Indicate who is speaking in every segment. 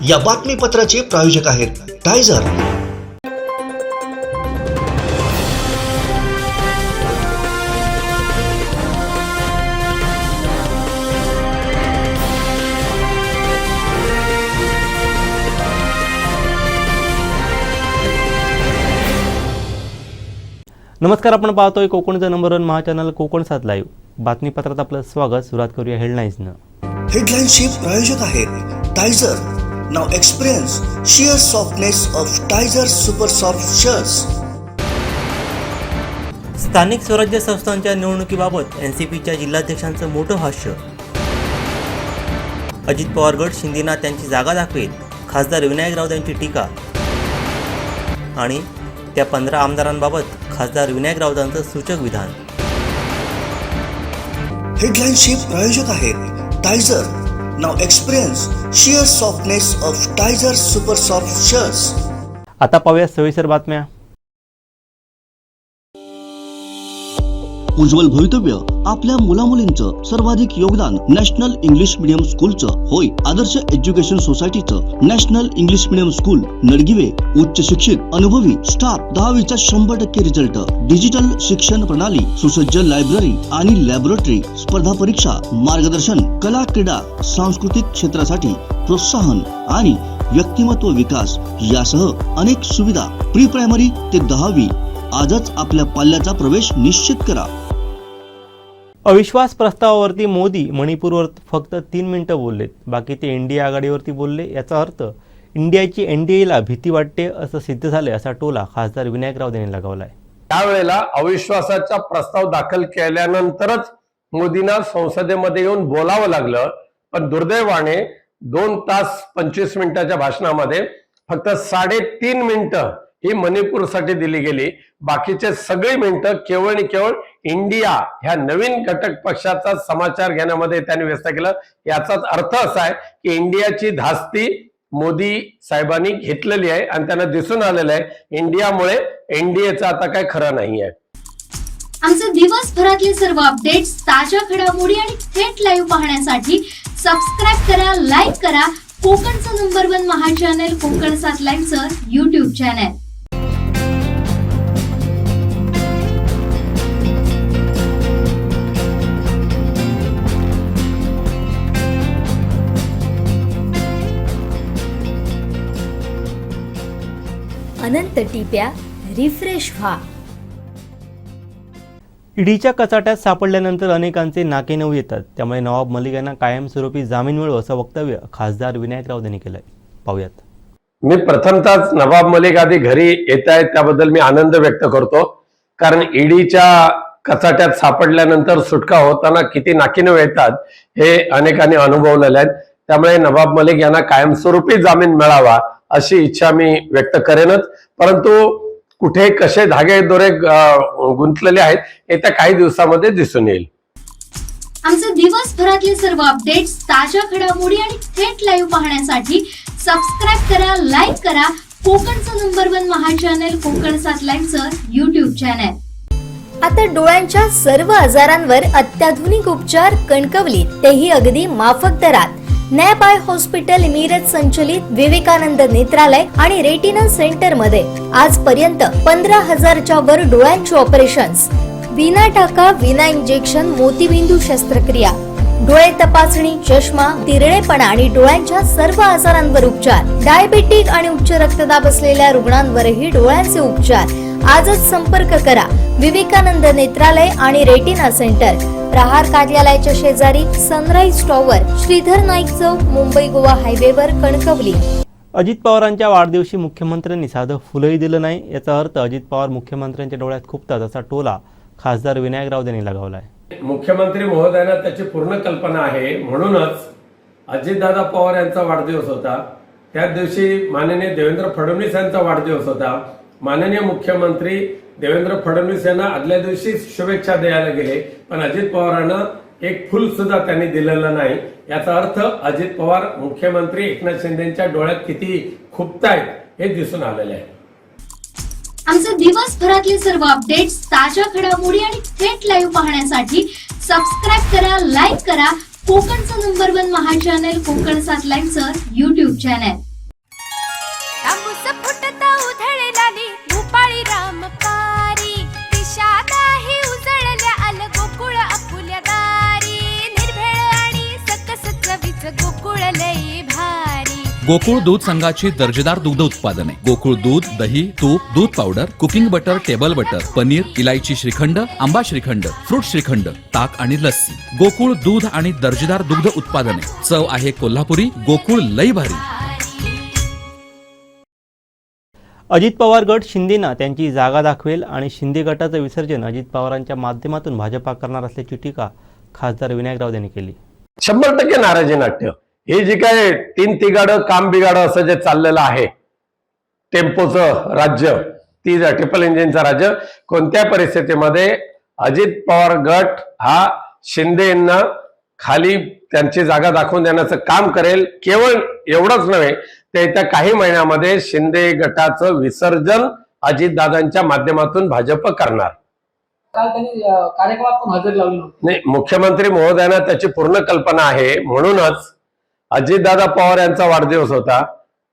Speaker 1: या बातमीपत्राचे प्रायोजक आहेत टायझर।
Speaker 2: नमस्कार, आपण पाहतोय कोकणचं number 1 Maha channel Konkan 7 live. बातमीपत्रात आपलं स्वागत। सुरुवात करूया हेडलाईन्सनं।
Speaker 1: हेडलाईन्सचे प्रायोजक आहेत Tyzer. Now experience sheer softness of Tyzer super soft shirts.
Speaker 2: स्थानिक स्वराज्य संस्थांच्या निवडणुकीबाबत एनसीपीच्या जिल्हाध्यक्षांचं मोठं भाष्य। अजित पवार गट शिंदेना त्यांची जागा दाखवेल, खासदार विनायक राऊत यांची टीका। आणि त्या 15 आमदारांबाबत खासदार विनायक राऊतांचं सूचक विधान।
Speaker 1: हेडलाईन्सचे प्रायोजक आहेत Tyzer. Now experience sheer softness of Tyzer super soft shirts.
Speaker 2: आता पाहूया सविस्तर बातम्या।
Speaker 3: उज्ज्वल भवितव्य आपल्या मुलामुलींचं सर्वाधिक योगदान नॅशनल इंग्लिश मीडियम स्कूलचं होय। आदर्श एज्युकेशन सोसायटीचं national English medium school Nadgive उच्च शिक्षित अनुभवी स्टाफ, 10वीचा 100% रिझल्ट, डिजिटल शिक्षण प्रणाली, सुसज्ज लायब्ररी आणि लॅबोरेटरी, स्पर्धा परीक्षा मार्गदर्शन, कला क्रीडा सांस्कृतिक क्षेत्रासाठी प्रोत्साहन आणि व्यक्तिमत्व विकास यासह अनेक सुविधा। प्री प्रायमरी ते 10वी आजच आपल्या पाल्याचा प्रवेश निश्चित करा।
Speaker 2: अविश्वास प्रस्तावावरती मोदी मणिपूरवर फक्त 3 मिनिटं बोललेत, बाकी ते इंडिया आघाडीवरती बोलले। याचा अर्थ इंडियाची एनडीएला भीती वाटते असं सिद्ध झाले, असा टोला खासदार विनायक राऊत यांनी लगावलाय।
Speaker 4: त्यावेळेला अविश्वासाचा प्रस्ताव दाखल केल्यानंतरच मोदींना संसदेमध्ये येऊन बोलावं लागलं, पण दुर्दैवाने 2 तास 25 मिनिटाच्या भाषणामध्ये फक्त 3.5 मिनिटं ही मणिपूरसाठी दिली गेली। बाकीचे सगळी मिनिटं केवळ आणि केवळ इंडिया ह्या नवीन घटक पक्षाचा समाचार घेण्यामध्ये त्यांनी व्यस्त केलं। याचाच अर्थ असा आहे की इंडियाची धास्ती मोदी साहेबांनी घेतलेली आहे आणि त्यांना दिसून आलेलं आहे इंडियामुळे एनडीएचं आता काय खरं नाही आहे।
Speaker 5: आमचे दिवसभरातले सर्व अपडेट्स, ताज्या घडामोडी आणि थेट लाईव्ह पाहण्यासाठी सबस्क्राइब करा, लाईक करा कोकणचं नंबर 1 महा चॅनल कोकण 7 लाईव्हचं YouTube चॅनल।
Speaker 6: अनंत टिप्या रिफ्रेश व्हा।
Speaker 2: ईडीच्या कचाट्यात सापडल्यानंतर अनेकांचे नाके नऊ येतात, त्यामुळे नवाब मलिक यांना कायमस्वरूपी जामीन मिळो असं वक्तव्य खासदार विनायक राऊत यांनी केलंय। पाहूयात।
Speaker 4: मी प्रथमतःच नवाब मलिक आधी घरी येत आहेत त्याबद्दल मी आनंद व्यक्त करतो, कारण ईडीच्या कचाट्यात सापडल्यानंतर सुटका होताना किती नाकीनऊ येतात हे अनेकांनी अनुभवलेले आहेत। त्यामुळे नवाब मलिक यांना कायमस्वरूपी जामीन मिळावा अशी इच्छा मी व्यक्त करेनच, परंतु कुठे कसे धागे दोरे गुंतलेले आहेत हे त्या काही दिवसामध्ये दिसून येईल।
Speaker 5: आमचे दिवसभरातले सर्व अपडेट्स, ताज्या घडामोडी आणि थेट लाईव्ह पाहण्यासाठी सबस्क्राइब करा, लाईक करा कोकणचं नंबर 1 महा चॅनल कोकण 7 लाईव्हचं YouTube चॅनल।
Speaker 6: आता डोळ्यांच्या सर्व आजारांवर अत्याधुनिक उपचार कणकवलीत, तेही अगदी माफक दरात। नॅप आय हॉस्पिटल इमिरत संचलित विवेकानंद नेत्रालय आणि रेटिना सेंटर मध्ये आजपर्यंत 15,000च्या वर डोळ्यांची ऑपरेशन्स, विना टाका विना इंजेक्शन मोतीबिंदू शस्त्रक्रिया, डोळे तपासणी, चष्मा, तिरळेपणा आणि डोळ्यांच्या सर्व आजारांवर उपचार, डायबेटिक आणि उच्च रक्तदाब असलेल्या रुग्णांवरही डोळ्यांचे उपचार। आजच संपर्क करा विवेकानंद नेत्रालय आणि रेटिना सेंटर, प्रहार कार्यालयाच्या शेजारी, सनराइज टॉवर, श्रीधर नाईक चौक, मुंबई गोवा हायवेवर, कणकवली।
Speaker 2: अजित पवारांच्या वाढदिवशी मुख्यमंत्र्यांनी साधं फुलही दिलं नाही, याचा अर्थ अजित पवार मुख्यमंत्र्यांच्या डोळ्यात खुपतात असा टोला खासदार विनायक राऊत यांनी लगावलाय।
Speaker 4: मुख्यमंत्री महोदयांना त्याची पूर्ण कल्पना आहे, म्हणूनच अजितदादा पवार यांचा वाढदिवस होता, त्याच दिवशी माननीय देवेंद्र फडणवीस यांचा वाढदिवस होता। माननीय मुख्यमंत्री देवेंद्र फडणवीस यांना आदल्या दिवशी शुभेच्छा द्यायला गेले, पण अजित पवारांना एक फुल सुद्धा त्यांनी दिलेलं नाही। याचा अर्थ अजित पवार मुख्यमंत्री एकनाथ शिंदेच्या डोळ्यात किती खुपतायत हे दिसून आलेले आहे।
Speaker 5: आमचे दिवसभरातले सर्व अपडेट्स, ताज्या घडामोडी आणि थेट लाईव्ह पाहण्यासाठी सबस्क्राइब करा, लाईक करा कोकणचं नंबर 1 महा चॅनल कोकण 7 लाईव्हचं YouTube चॅनल।
Speaker 7: लई भारी.
Speaker 8: गोकुळ दूध संघाची दर्जेदार दुग्ध उत्पादने गोकुळ दूध, दही, तूप, दूध powder, cooking butter, table butter, paneer, इलायची श्रीखंड, आंबा श्रीखंड, फ्रूट श्रीखंड, ताक आणि लस्सी. गोकुळ दूध आणि दर्जेदार दुग्ध उत्पादने. चव आहे कोल्हापुरी. गोकुळ लई भारी.
Speaker 2: अजित पवार गट शिंदेना त्यांची जागा दाखवेल आणि शिंदे गटाचं विसर्जन अजित पवारांच्या माध्यमातून भाजपा करणार असल्याची टीका खासदार विनायक राऊत यांनी केली.
Speaker 4: 100% नाराजी नाट्य. हे जे काय 3 तिगाडं काम बिगाडं असं जे चाललेलं आहे, टेम्पोचं राज्य, ती ट्रिपल इंजिनचं राज्य, कोणत्या परिस्थितीमध्ये अजित पवार गट हा शिंदेंना खाली त्यांची जागा दाखवून देण्याचं काम करेल. केवळ एवढंच नव्हे, ते येत्या काही महिन्यामध्ये शिंदे गटाचं विसर्जन अजितदादांच्या माध्यमातून भाजप करणार.
Speaker 9: काल त्यांनी कार्यक्रमात पण हजेरी लावली नव्हती.
Speaker 4: नाही, मुख्यमंत्री महोदयांना त्याची पूर्ण कल्पना आहे. म्हणूनच अजितदादा पवार यांचा वाढदिवस होता,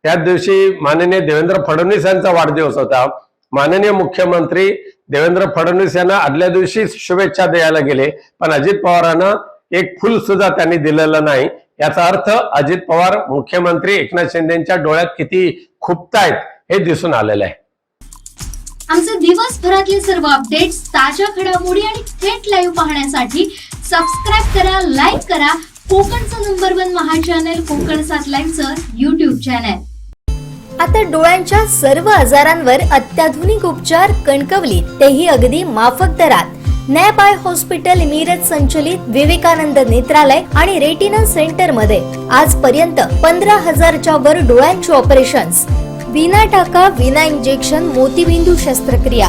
Speaker 4: त्याच दिवशी माननीय देवेंद्र फडणवीस यांचा वाढदिवस होता. माननीय मुख्यमंत्री देवेंद्र फडणवीस यांना आदल्या दिवशी शुभेच्छा द्यायला गेले, पण अजित पवारांना एक फुल सुद्धा त्यांनी दिलेलं नाही. याचा अर्थ अजित पवार मुख्यमंत्री एकनाथ शिंदेच्या डोळ्यात किती खुपतायत हे दिसून आलेलं आहे.
Speaker 5: आमचे दिवसभरातले सर्व अपडेट्स, ताज्या घडामोडी आणि थेट लाईव्ह पाहण्यासाठी सबस्क्राईब करा, लाईक करा कोकणचं नंबर 1 महा चॅनल कोकण 7 लाईव्हचं YouTube चॅनल.
Speaker 6: आता डोळ्यांच्या सर्व आजारांवर अत्याधुनिक उपचार कणकवलीत, तेही अगदी माफक दरात. नॅप आय हॉस्पिटल इमिरत संचलित विवेकानंद नेत्रालय आणि रेटिना सेंटर मध्ये आजपर्यंत 15,000च्या वर डोळ्यांची ऑपरेशन्स, विना टाका, विना इंजेक्शन, मोतीबिंदू शस्त्रक्रिया,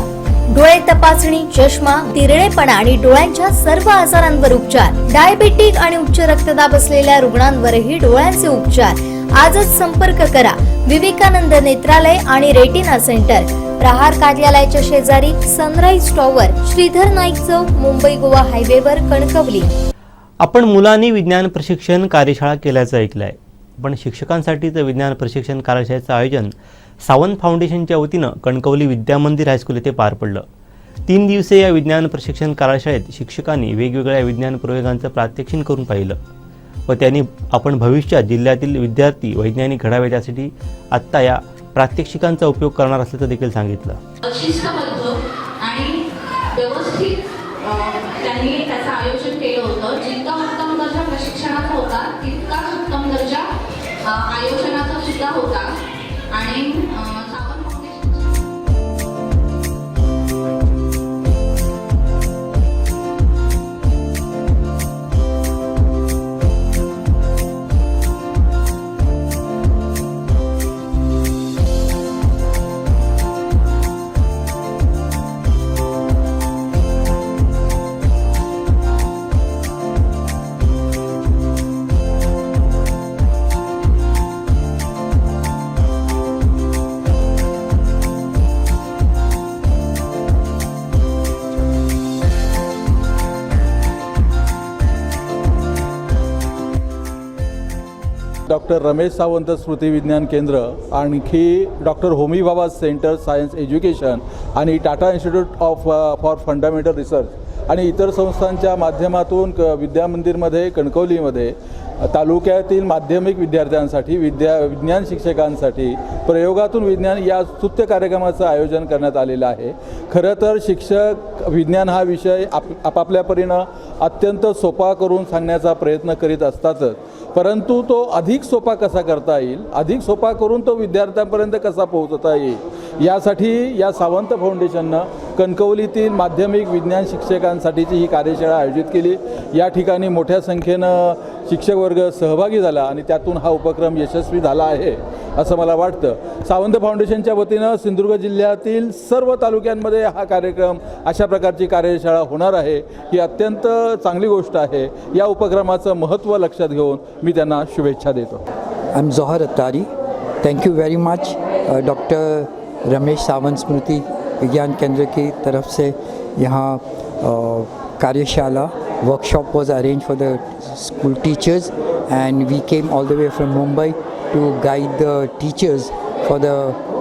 Speaker 6: डोळे तपासणी, चष्मा, तिरळेपणा आणि डोळ्यांच्या सर्व आजारांवर उपचार. डायबेटिक आणि उच्च रक्तदाब असलेल्या रुग्णांवरही डोळ्यांचे उपचार. आजच संपर्क करा विवेकानंद नेत्रालय आणि रेटिना सेंटर, प्रहार कार्यालयाच्या शेजारी, सनराईज टॉवर, श्रीधर नाईक चौक, मुंबई गोवा हायवेवर, कणकवली.
Speaker 2: आपण मुलांनी विज्ञान प्रशिक्षण कार्यशाळा केल्याचं ऐकलं आहे, पण शिक्षकांसाठीचं विज्ञान प्रशिक्षण कार्यशाळेचं आयोजन सावंत फाउंडेशनच्या वतीनं कणकवली विद्यामंदिर हायस्कूल येथे पार पडलं. 3 दिवसीय या विज्ञान प्रशिक्षण कार्यशाळेत शिक्षकांनी वेगवेगळ्या विज्ञान प्रयोगांचं प्रात्यक्षिक करून पाहिलं व त्यांनी आपण भविष्यात जिल्ह्यातील विद्यार्थी वैज्ञानिक घडावे यासाठी आत्ता या प्रात्यक्षिकांचा उपयोग करणार असल्याचं देखील सांगितलं.
Speaker 10: शिस्तबद्ध आणि व्यवस्थित त्यांनी त्याचं आयोजन केलं होतं. जितका उत्तम दर्जा प्रशिक्षणाचा होता तितकाच उत्तम दर्जा आयोजनाचा सुद्धा होता. आणि
Speaker 11: डॉक्टर रमेश सावंत स्मृती विज्ञान केंद्र, आणखी डॉक्टर होमी बाबा सेंटर सायन्स एज्युकेशन आणि Tata institute for fundamental research आणि इतर संस्थांच्या माध्यमातून विद्यामंदिरमध्ये कणकवलीमध्ये तालुक्यातील माध्यमिक विद्यार्थ्यांसाठी विज्ञान शिक्षकांसाठी प्रयोगातून विज्ञान या स्तुत्य कार्यक्रमाचं आयोजन करण्यात आलेलं आहे. खरं तर शिक्षक विज्ञान हा विषय आपापल्या परीनं अत्यंत सोपा करून सांगण्याचा प्रयत्न करीत असतातच, परंतु तो अधिक सोपा कसा करता येईल, अधिक सोपा करून तो विद्यार्थ्यांपर्यंत कसा पोहोचवता येईल, यासाठी या सावंत फाउंडेशननं कणकवलीतील माध्यमिक विज्ञान शिक्षकांसाठीची ही कार्यशाळा आयोजित केली. या ठिकाणी मोठ्या संख्येनं शिक्षक वर्ग सहभागी झाला आणि त्यातून हा उपक्रम यशस्वी झाला आहे असं मला वाटतं. सावंत फाउंडेशनच्या वतीनं सिंधुदुर्ग जिल्ह्यातील सर्व तालुक्यांमध्ये हा कार्यक्रम, अशा प्रकारची कार्यशाळा होणार आहे ही अत्यंत चांगली गोष्ट आहे. या उपक्रमाचं महत्त्व लक्षात घेऊन मी त्यांना शुभेच्छा देतो.
Speaker 12: I am Johar Attari. Thank you very much doctor Ramesh Sawant Smriti Vigyan Kendra की तरफ से यहाँ कार्यशाला workshop was arranged for the school teachers, and we came all the way from Mumbai to guide the teachers for the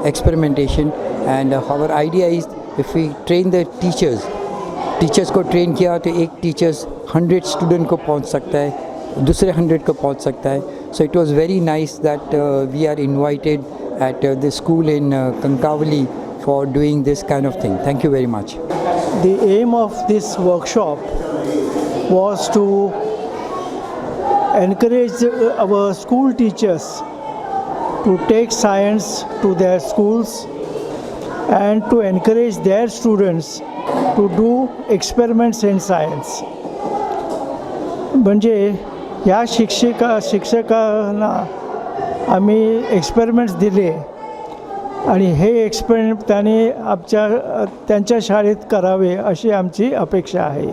Speaker 12: experimentation. And our idea is, if we train the teachers को train KIA तो एक teachers 100 student को पहुंच सकता है. दूसरे 100 को पहुंच सकता है. So it was very nice that we are invited at the school in Kankavali for doing this kind of thing. Thank you very much.
Speaker 7: The aim of this workshop was to encourage our school teachers to take science to their schools and to encourage their students to do experiments in science. म्हणजे या शिक्षकांना आम्ही experiments दिले आणि हे experiment त्यांच्या शाळेत करावे अशी आमची अपेक्षा आहे.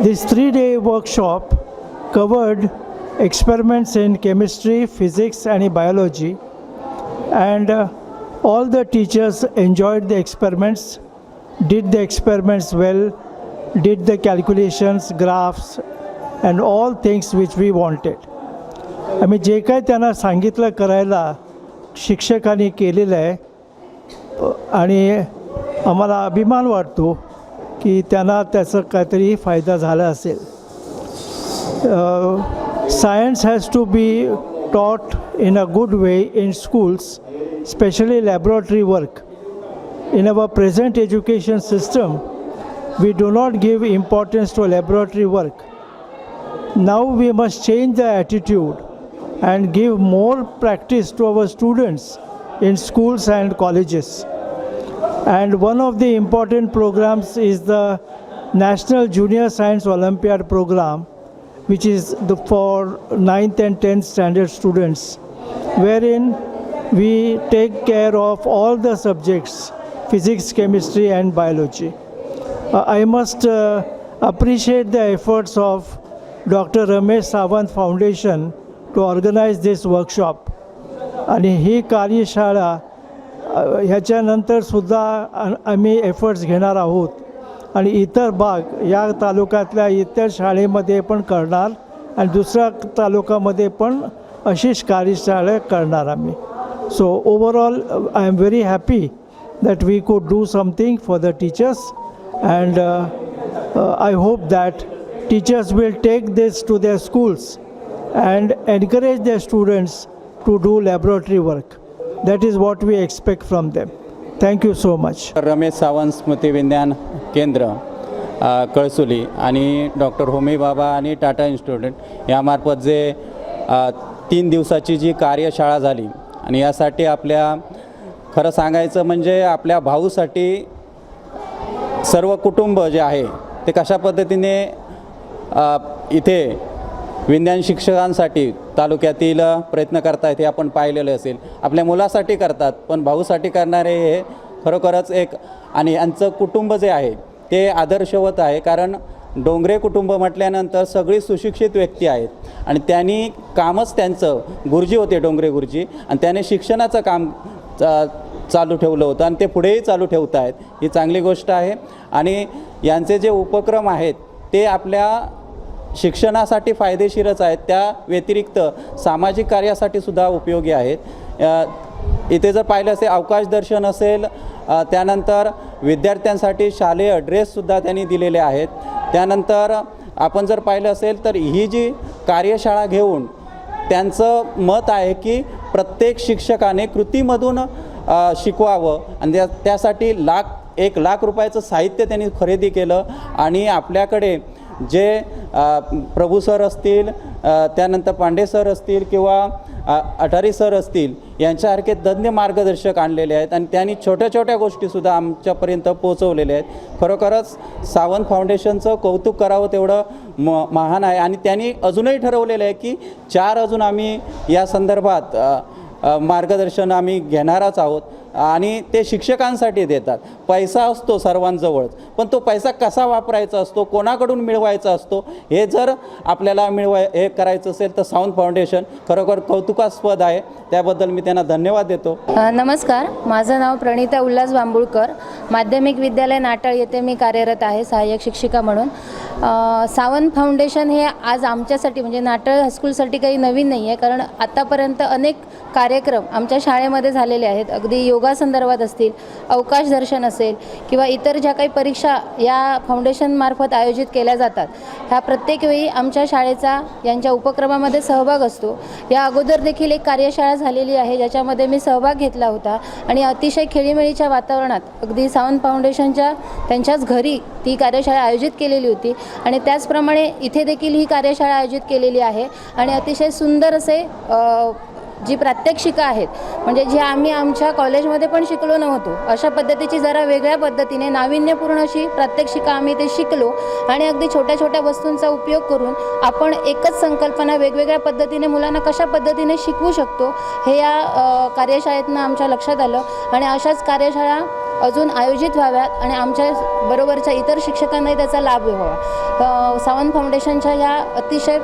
Speaker 7: दिस 3-day workshop covered experiments in chemistry, physics and biology, and all the teachers enjoyed the experiments, did the experiments well, did the calculations, graphs and all things which we wanted. आम्ही जे काय त्यांना सांगितलं करायला शिक्षकांनी केलेलं आहे आणि आम्हाला अभिमान वाटतो की त्यांना त्याचा काहीतरी फायदा झाला असेल. Science has to be taught in a good way in schools, especially laboratory work. In our present education system, we do not give importance to laboratory work. Now we must change the attitude and give more practice to our students in schools and colleges. And one of the important programs is the National Junior Science Olympiad program, which is for 9th and 10th standard students, wherein we take care of all the subjects, physics, chemistry and biology. I must appreciate the efforts of Dr. Ramesh Sawant Foundation to organize this workshop. आणि ही कार्यशाळा ह्याच्यानंतरसुद्धा आम्ही efforts घेणार आहोत आणि इतर भाग या तालुक्यातल्या इतर शाळेमध्ये पण करणार आणि दुसऱ्या तालुक्यामध्ये पण अशीच कार्यशाळा करणार आम्ही. So overall I am very happy that we could do something for the teachers and I hope that teachers will take this to their schools and encourage their students to do laboratory work. That is what we expect from them. Thank you so much.
Speaker 13: Ramesh Sawant Smriti Vigyan Kendra कळसुली आणि doctor Homi बाबा आणि Tata institute यामार्फत जे 3 दिवसाची जी कार्यशाळा झाली आणि यासाठी आपल्या खरं सांगायचं म्हणजे आपल्या भाऊसाठी सर्व कुटुंब जे आहे ते कशा पद्धतीने इथे विज्ञान शिक्षकांसाठी तालुक्यातील प्रयत्न करतायत हे आपण पाहिलेले असेल. आपल्या मुलासाठी करतात पण भाऊसाठी करणारे हे खरोखरच एक आणि यांचं कुटुंब जे आहे ते आदर्शवत आहे. कारण डोंगरे कुटुंब म्हटल्यानंतर सगळी सुशिक्षित व्यक्ती आहेत आणि त्यांनी कामच त्यांचं गुरुजी होते डोंगरे गुरुजी आणि त्याने शिक्षणाचं काम चालू ठेवलं होतं आणि ते पुढेही चालू ठेवत आहेत. ही चांगली गोष्ट आहे आणि यांचे जे उपक्रम आहेत ते आपल्या शिक्षणासाठी फायदेशीरच आहेत, त्या व्यतिरिक्त सामाजिक कार्यासाठी सुद्धा उपयोगी आहेत. इथे जर पाहिलं असेल अवकाश दर्शन असेल, त्यानंतर विद्यार्थ्यांसाठी शालेय ड्रेससुद्धा त्यांनी दिलेले आहेत. त्यानंतर आपण जर पाहिलं असेल तर ही जी कार्यशाळा घेऊन त्यांचं मत आहे की प्रत्येक शिक्षकाने कृतीमधून शिकवावं आणि त्यासाठी 1 लाख रुपयाचं साहित्य त्यांनी खरेदी केलं आणि आपल्याकडे जे प्रभू सर असतील, त्यानंतर पांडे सर असतील किंवा अटारी सर असतील यांच्यासारखे तज्ञ मार्गदर्शक आणलेले आहेत आणि त्यांनी छोट्या छोट्या गोष्टीसुद्धा आमच्यापर्यंत पोहोचवलेल्या आहेत. खरोखरच सावंत फाउंडेशनचं कौतुक करावं तेवढं महान आहे आणि त्यांनी अजूनही ठरवलेलं आहे की 4 अजून आम्ही या संदर्भात मार्गदर्शन आम्ही घेणारच आहोत आणि ते शिक्षकांसाठी देतात. पैसा असतो सर्वांजवळच, पण तो पैसा कसा वापरायचा असतो, कोणाकडून मिळवायचा असतो, हे जर आपल्याला हे करायचं असेल तर सावंत फाउंडेशन खरोखर कौतुकास्पद आहे. त्याबद्दल मी त्यांना धन्यवाद देतो.
Speaker 14: नमस्कार, माझं नाव प्रणिता उल्हास बांबुळकर. माध्यमिक विद्यालय नाटाळ येथे मी कार्यरत आहे सहाय्यक शिक्षिका म्हणून. सावंत फाउंडेशन हे आज आमच्यासाठी म्हणजे नाटाळ हायस्कूलसाठी काही नवीन नाही आहे, कारण आतापर्यंत अनेक कार्यक्रम आमच्या शाळेमध्ये झालेले आहेत. अगदी योग योगासंदर्भात असतील, अवकाश दर्शन असेल किंवा इतर ज्या काही परीक्षा या फाउंडेशनमार्फत आयोजित केल्या जातात, ह्या प्रत्येक वेळी आमच्या शाळेचा यांच्या उपक्रमामध्ये सहभाग असतो. या अगोदर देखील एक कार्यशाळा झालेली आहे ज्याच्यामध्ये मी सहभाग घेतला होता आणि अतिशय खेळीमेळीच्या वातावरणात अगदी सावंत फाउंडेशनच्या त्यांच्याच घरी ती कार्यशाळा आयोजित केलेली होती आणि त्याचप्रमाणे इथे देखील ही कार्यशाळा आयोजित केलेली आहे आणि अतिशय सुंदर असे जी प्रात्यक्षिकं आहेत, म्हणजे जी आम्ही आमच्या कॉलेजमध्ये पण शिकलो नव्हतो अशा पद्धतीची जरा वेगळ्या पद्धतीने नाविन्यपूर्ण अशी प्रात्यक्षिकं आम्ही ते शिकलो आणि अगदी छोट्या छोट्या वस्तूंचा उपयोग करून आपण एकच संकल्पना वेगवेगळ्या पद्धतीने मुलांना कशा पद्धतीने शिकवू शकतो हे या कार्यशाळेतनं आमच्या लक्षात आलं आणि अशाच कार्यशाळा अजून आयोजित व्हाव्यात आणि आमच्या बरोबरच्या इतर शिक्षकांनाही त्याचा लाभ व्हावा. सावंत फाउंडेशनच्या ह्या अतिशय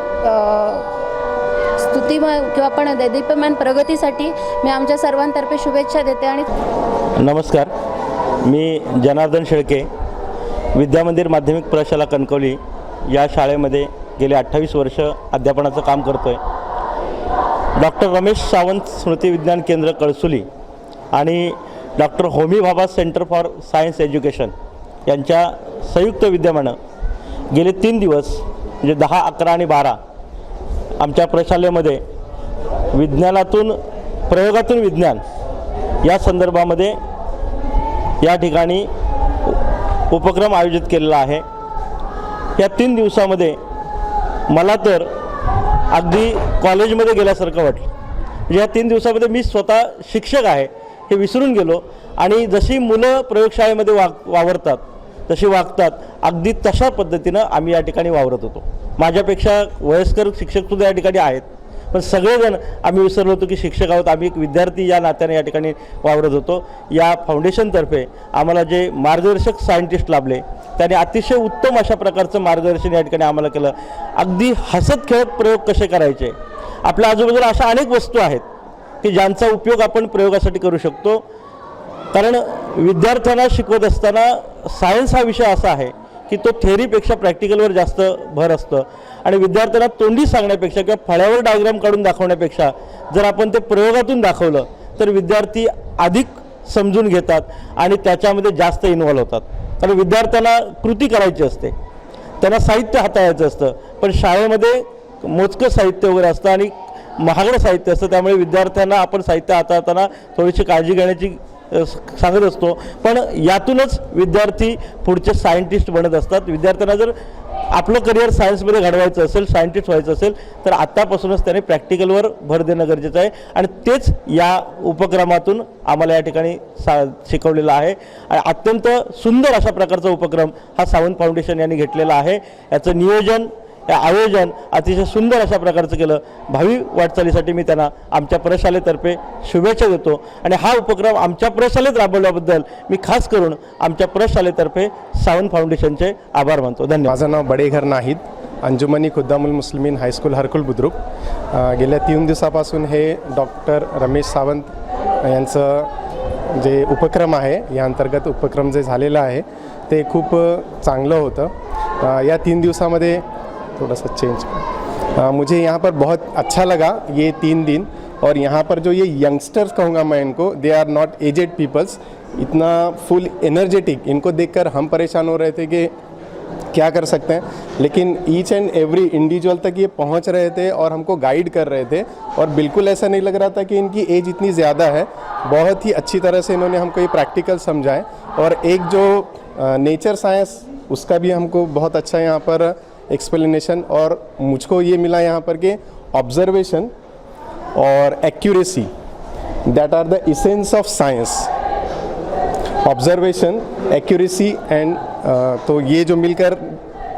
Speaker 14: स्तुतिमय किंवा आपण दैदिप्यमान प्रगतीसाठी मी आमच्या सर्वांतर्फे शुभेच्छा देते. आणि
Speaker 2: नमस्कार, मी जनार्दन शेळके, विद्यामंदिर माध्यमिक प्रशाला कणकवली या शाळेमध्ये गेले 28 वर्ष अध्यापनाचं काम करतो आहे. डॉक्टर रमेश सावंत स्मृती विज्ञान केंद्र कळसुली आणि doctor Homi Bhabha centre for science education यांच्या संयुक्त विद्यमानं गेले 3 दिवस म्हणजे 10, 11 आणि 12 आमच्या प्रशालेमध्ये विज्ञानातून प्रयोगातून विज्ञान या संदर्भामध्ये या ठिकाणी उपक्रम आयोजित केलेला आहे. या 3 दिवसामध्ये मला तर अगदी कॉलेजमध्ये गेल्यासारखं वाटलं. म्हणजे या 3 दिवसामध्ये मी स्वतः शिक्षक आहे हे विसरून गेलो आणि जशी मुलं प्रयोगशाळेमध्ये वावरतात तशी वागतात अगदी तशा पद्धतीनं आम्ही या ठिकाणी वावरत होतो. माझ्यापेक्षा वयस्कर शिक्षकसुद्धा या ठिकाणी आहेत, पण सगळेजण आम्ही विसरलो होतो की शिक्षक आहोत. आम्ही एक विद्यार्थी या नात्याने या ठिकाणी वावरत होतो. या फाउंडेशनतर्फे आम्हाला जे मार्गदर्शक सायंटिस्ट लाभले त्याने अतिशय उत्तम अशा प्रकारचं मार्गदर्शन या ठिकाणी आम्हाला केलं. अगदी हसत खेळत प्रयोग कसे करायचे. आपल्या आजूबाजूला अशा अनेक वस्तू आहेत की ज्यांचा उपयोग आपण प्रयोगासाठी करू शकतो. कारण विद्यार्थ्यांना शिकवत असताना सायन्स हा विषय असा आहे की तो थेअरीपेक्षा प्रॅक्टिकलवर जास्त भर असतं आणि विद्यार्थ्यांना तोंडी सांगण्यापेक्षा किंवा फळ्यावर डायग्राम काढून दाखवण्यापेक्षा जर आपण ते प्रयोगातून दाखवलं तर विद्यार्थी अधिक समजून घेतात आणि त्याच्यामध्ये जास्त इन्व्हॉल्व होतात. कारण विद्यार्थ्यांना कृती करायची असते, त्यांना साहित्य हाताळायचं असतं, पण शाळेमध्ये मोजकं साहित्य वगैरे असतं आणि महागडं साहित्य असतं. त्यामुळे विद्यार्थ्यांना आपण साहित्य हाताळताना थोडीशी काळजी घेण्याची सांगत असतो. पण यातूनच विद्यार्थी पुढचे सायंटिस्ट बनत असतात. विद्यार्थ्यांना जर आपलं करिअर सायन्समध्ये घडवायचं असेल, सायंटिस्ट व्हायचं असेल तर आत्तापासूनच त्याने प्रॅक्टिकलवर भर देणं गरजेचं आहे आणि तेच या उपक्रमातून आम्हाला या ठिकाणी शिकवलेलं आहे. आणि अत्यंत सुंदर अशा प्रकारचा उपक्रम हा सावंत फाउंडेशन यांनी घेतलेला आहे. याचं नियोजन, आयोजन अतिशय सुंदर अशा प्रकारचं केलं. भावी वाटचालीसाठी मी त्यांना आमच्या प्रशालेतर्फे शुभेच्छा देतो आणि हा उपक्रम आमच्या प्रशालेत राबवल्याबद्दल मी खास करून आमच्या प्रशालेतर्फे सावंत फाउंडेशनचे आभार मानतो. धन्यवाद.
Speaker 15: माझं नाव बडेघर नाहीद, अंजुमनी खुद्दामुल मुस्लिमीन हायस्कूल हरकुल बुद्रुक. गेल्या 3 दिवसापासून हे डॉक्टर रमेश सावंत यांचं जे उपक्रम आहे या अंतर्गत उपक्रम जे झालेलं आहे ते खूप चांगलं होतं. या 3 दिवसामध्ये थोड़ा सा चेंज मुझे यहाँ पर बहुत अच्छा लगा ये 3 दिन. और यहाँ पर जो ये यंगस्टर्स कहूँगा मैं इनको, they are not aged peoples, इतना फुल एनर्जेटिक, इनको देखकर हम परेशान हो रहे थे कि क्या कर सकते हैं, लेकिन ईच एंड एवरी इंडिविजुअल तक ये पहुँच रहे थे और हमको गाइड कर रहे थे. और बिल्कुल ऐसा नहीं लग रहा था कि इनकी एज इतनी ज़्यादा है. बहुत ही अच्छी तरह से इन्होंने हमको ये प्रैक्टिकल समझाए. और एक जो नेचर साइंस उसका भी हमको बहुत अच्छा यहाँ पर एक्सप्लेनेशन, और मुझको ये मिला यहाँ पर कि ऑब्जर्वेशन और accuracy that are the essence of science. Observation, accuracy and तो ये जो मिलकर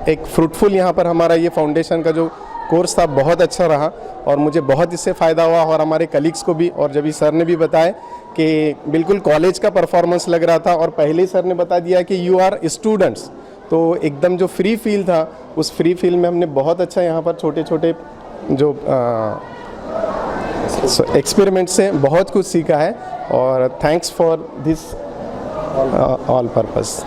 Speaker 15: एक फ्रूटफुल यहाँ पर हमारा ये फाउंडेशन का जो कोर्स था बहुत अच्छा रहा और मुझे बहुत इससे फ़ायदा हुआ. और हमारे कलीग्स को भी, और जब भी सर ने भी बताया कि बिल्कुल कॉलेज का परफॉर्मेंस लग रहा था और पहले ही सर ने बता दिया कि यू आर स्टूडेंट्स, तो एकदम जो फ्री फील था उस फ्री फील में हमने बहुत अच्छा यहाँ पर छोटे छोटे जो एक्सपेरिमेंट से बहुत कुछ सीखा है. और thanks for this all purpose.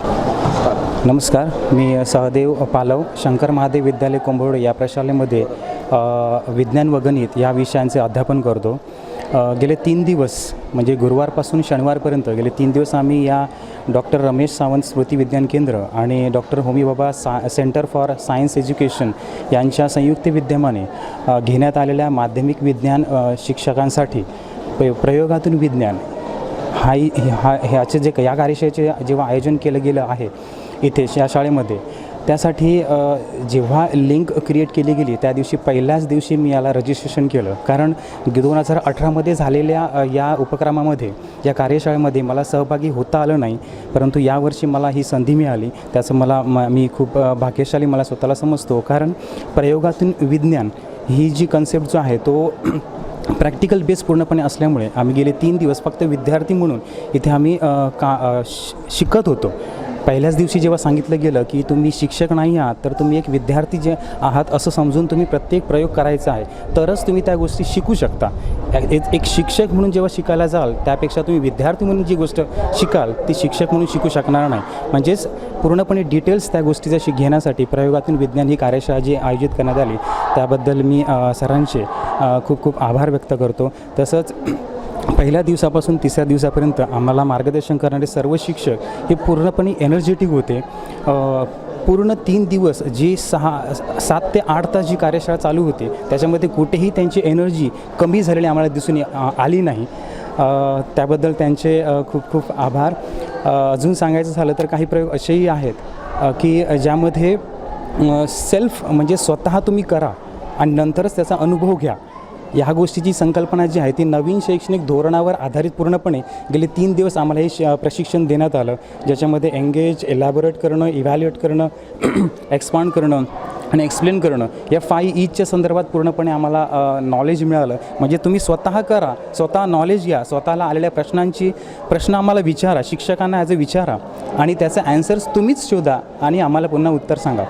Speaker 16: नमस्कार, मी सहदेव पालव, शंकर महादेव विद्यालय कोंभोड या प्रशालेमध्ये विज्ञान व गणित या विषयांचे अध्यापन करतो. गेले 3 दिवस म्हणजे गुरुवारपासून शनिवारपर्यंत गेले 3 दिवस आम्ही या डॉक्टर रमेश सावंत स्मृती विज्ञान केंद्र आणि doctor Homi Bhabha centre for science education यांच्या संयुक्त विद्यमाने घेण्यात आलेल्या माध्यमिक विज्ञान शिक्षकांसाठी प्रयोगातून विज्ञान ह्याचे जे या कार्यशाळेचे जेव्हा आयोजन केलं गेलं आहे इथे या शाळेमध्ये, त्यासाठी जेव्हा लिंक क्रिएट केली गेली त्या दिवशी पहिल्याच दिवशी मी याला रजिस्ट्रेशन केलं. कारण 2018मध्ये झालेल्या या उपक्रमामध्ये या कार्यशाळेमध्ये मला सहभागी होता आलं नाही, परंतु यावर्षी मला ही संधी मिळाली. त्याचं मी खूप भाग्यशाली मला स्वतःला समजतो. कारण प्रयोगातून विज्ञान ही जी कन्सेप्ट जो आहे तो प्रॅक्टिकल बेस पूर्णपणे असल्यामुळे आम्ही गेले 3 दिवस फक्त विद्यार्थी म्हणून इथे आम्ही शिकत होतो. पहिल्याच दिवशी जेव्हा सांगितलं गेलं की तुम्ही शिक्षक नाही आहात तर तुम्ही एक विद्यार्थी जे आहात असं समजून तुम्ही प्रत्येक प्रयोग करायचा आहे, तरच तुम्ही त्या गोष्टी शिकू शकता. एक शिक्षक म्हणून जेव्हा शिकायला जाल त्यापेक्षा तुम्ही विद्यार्थी म्हणून जी गोष्ट शिकाल ती शिक्षक म्हणून शिकू शकणार नाही. म्हणजेच पूर्णपणे डिटेल्स त्या गोष्टीचा घेण्यासाठी प्रयोगातून विज्ञान ही कार्यशाळा जी आयोजित करण्यात आली त्याबद्दल मी सरांचे खूप खूप आभार व्यक्त करतो. तसंच पहिल्या दिवसापासून 3ऱ्या दिवसापर्यंत आम्हाला मार्गदर्शन करणारे सर्व शिक्षक हे पूर्णपणे एनर्जेटिक होते. पूर्ण 3 दिवस जी 7 ते 8 तास जी कार्यशाळा चालू होती त्याच्यामध्ये कुठेही त्यांची एनर्जी कमी झालेली आम्हाला दिसून आली नाही. त्याबद्दल त्यांचे खूप खूप आभार. अजून सांगायचं झालं तर काही प्रयोग असेही आहेत की ज्यामध्ये सेल्फ म्हणजे स्वतः तुम्ही करा आणि नंतरच त्याचा अनुभव घ्या. ह्या गोष्टीची संकल्पना जी आहे ती नवीन शैक्षणिक धोरणावर आधारित पूर्णपणे गेले 3 दिवस आम्हाला हे प्रशिक्षण देण्यात आलं, ज्याच्यामध्ये एंगेज, एलॅबोरेट करणं, इव्हॅल्युएट करणं, एक्सपांड करणं आणि एक्सप्लेन करणं या 5 Eच्या संदर्भात पूर्णपणे आम्हाला नॉलेज मिळालं. म्हणजे तुम्ही स्वतः करा, स्वतः नॉलेज घ्या, स्वतःला आलेल्या प्रश्न आम्हाला विचारा, शिक्षकांना ॲज अ विचारा आणि त्याचे ॲन्सर्स तुम्हीच शोधा आणि आम्हाला पुन्हा उत्तर सांगा.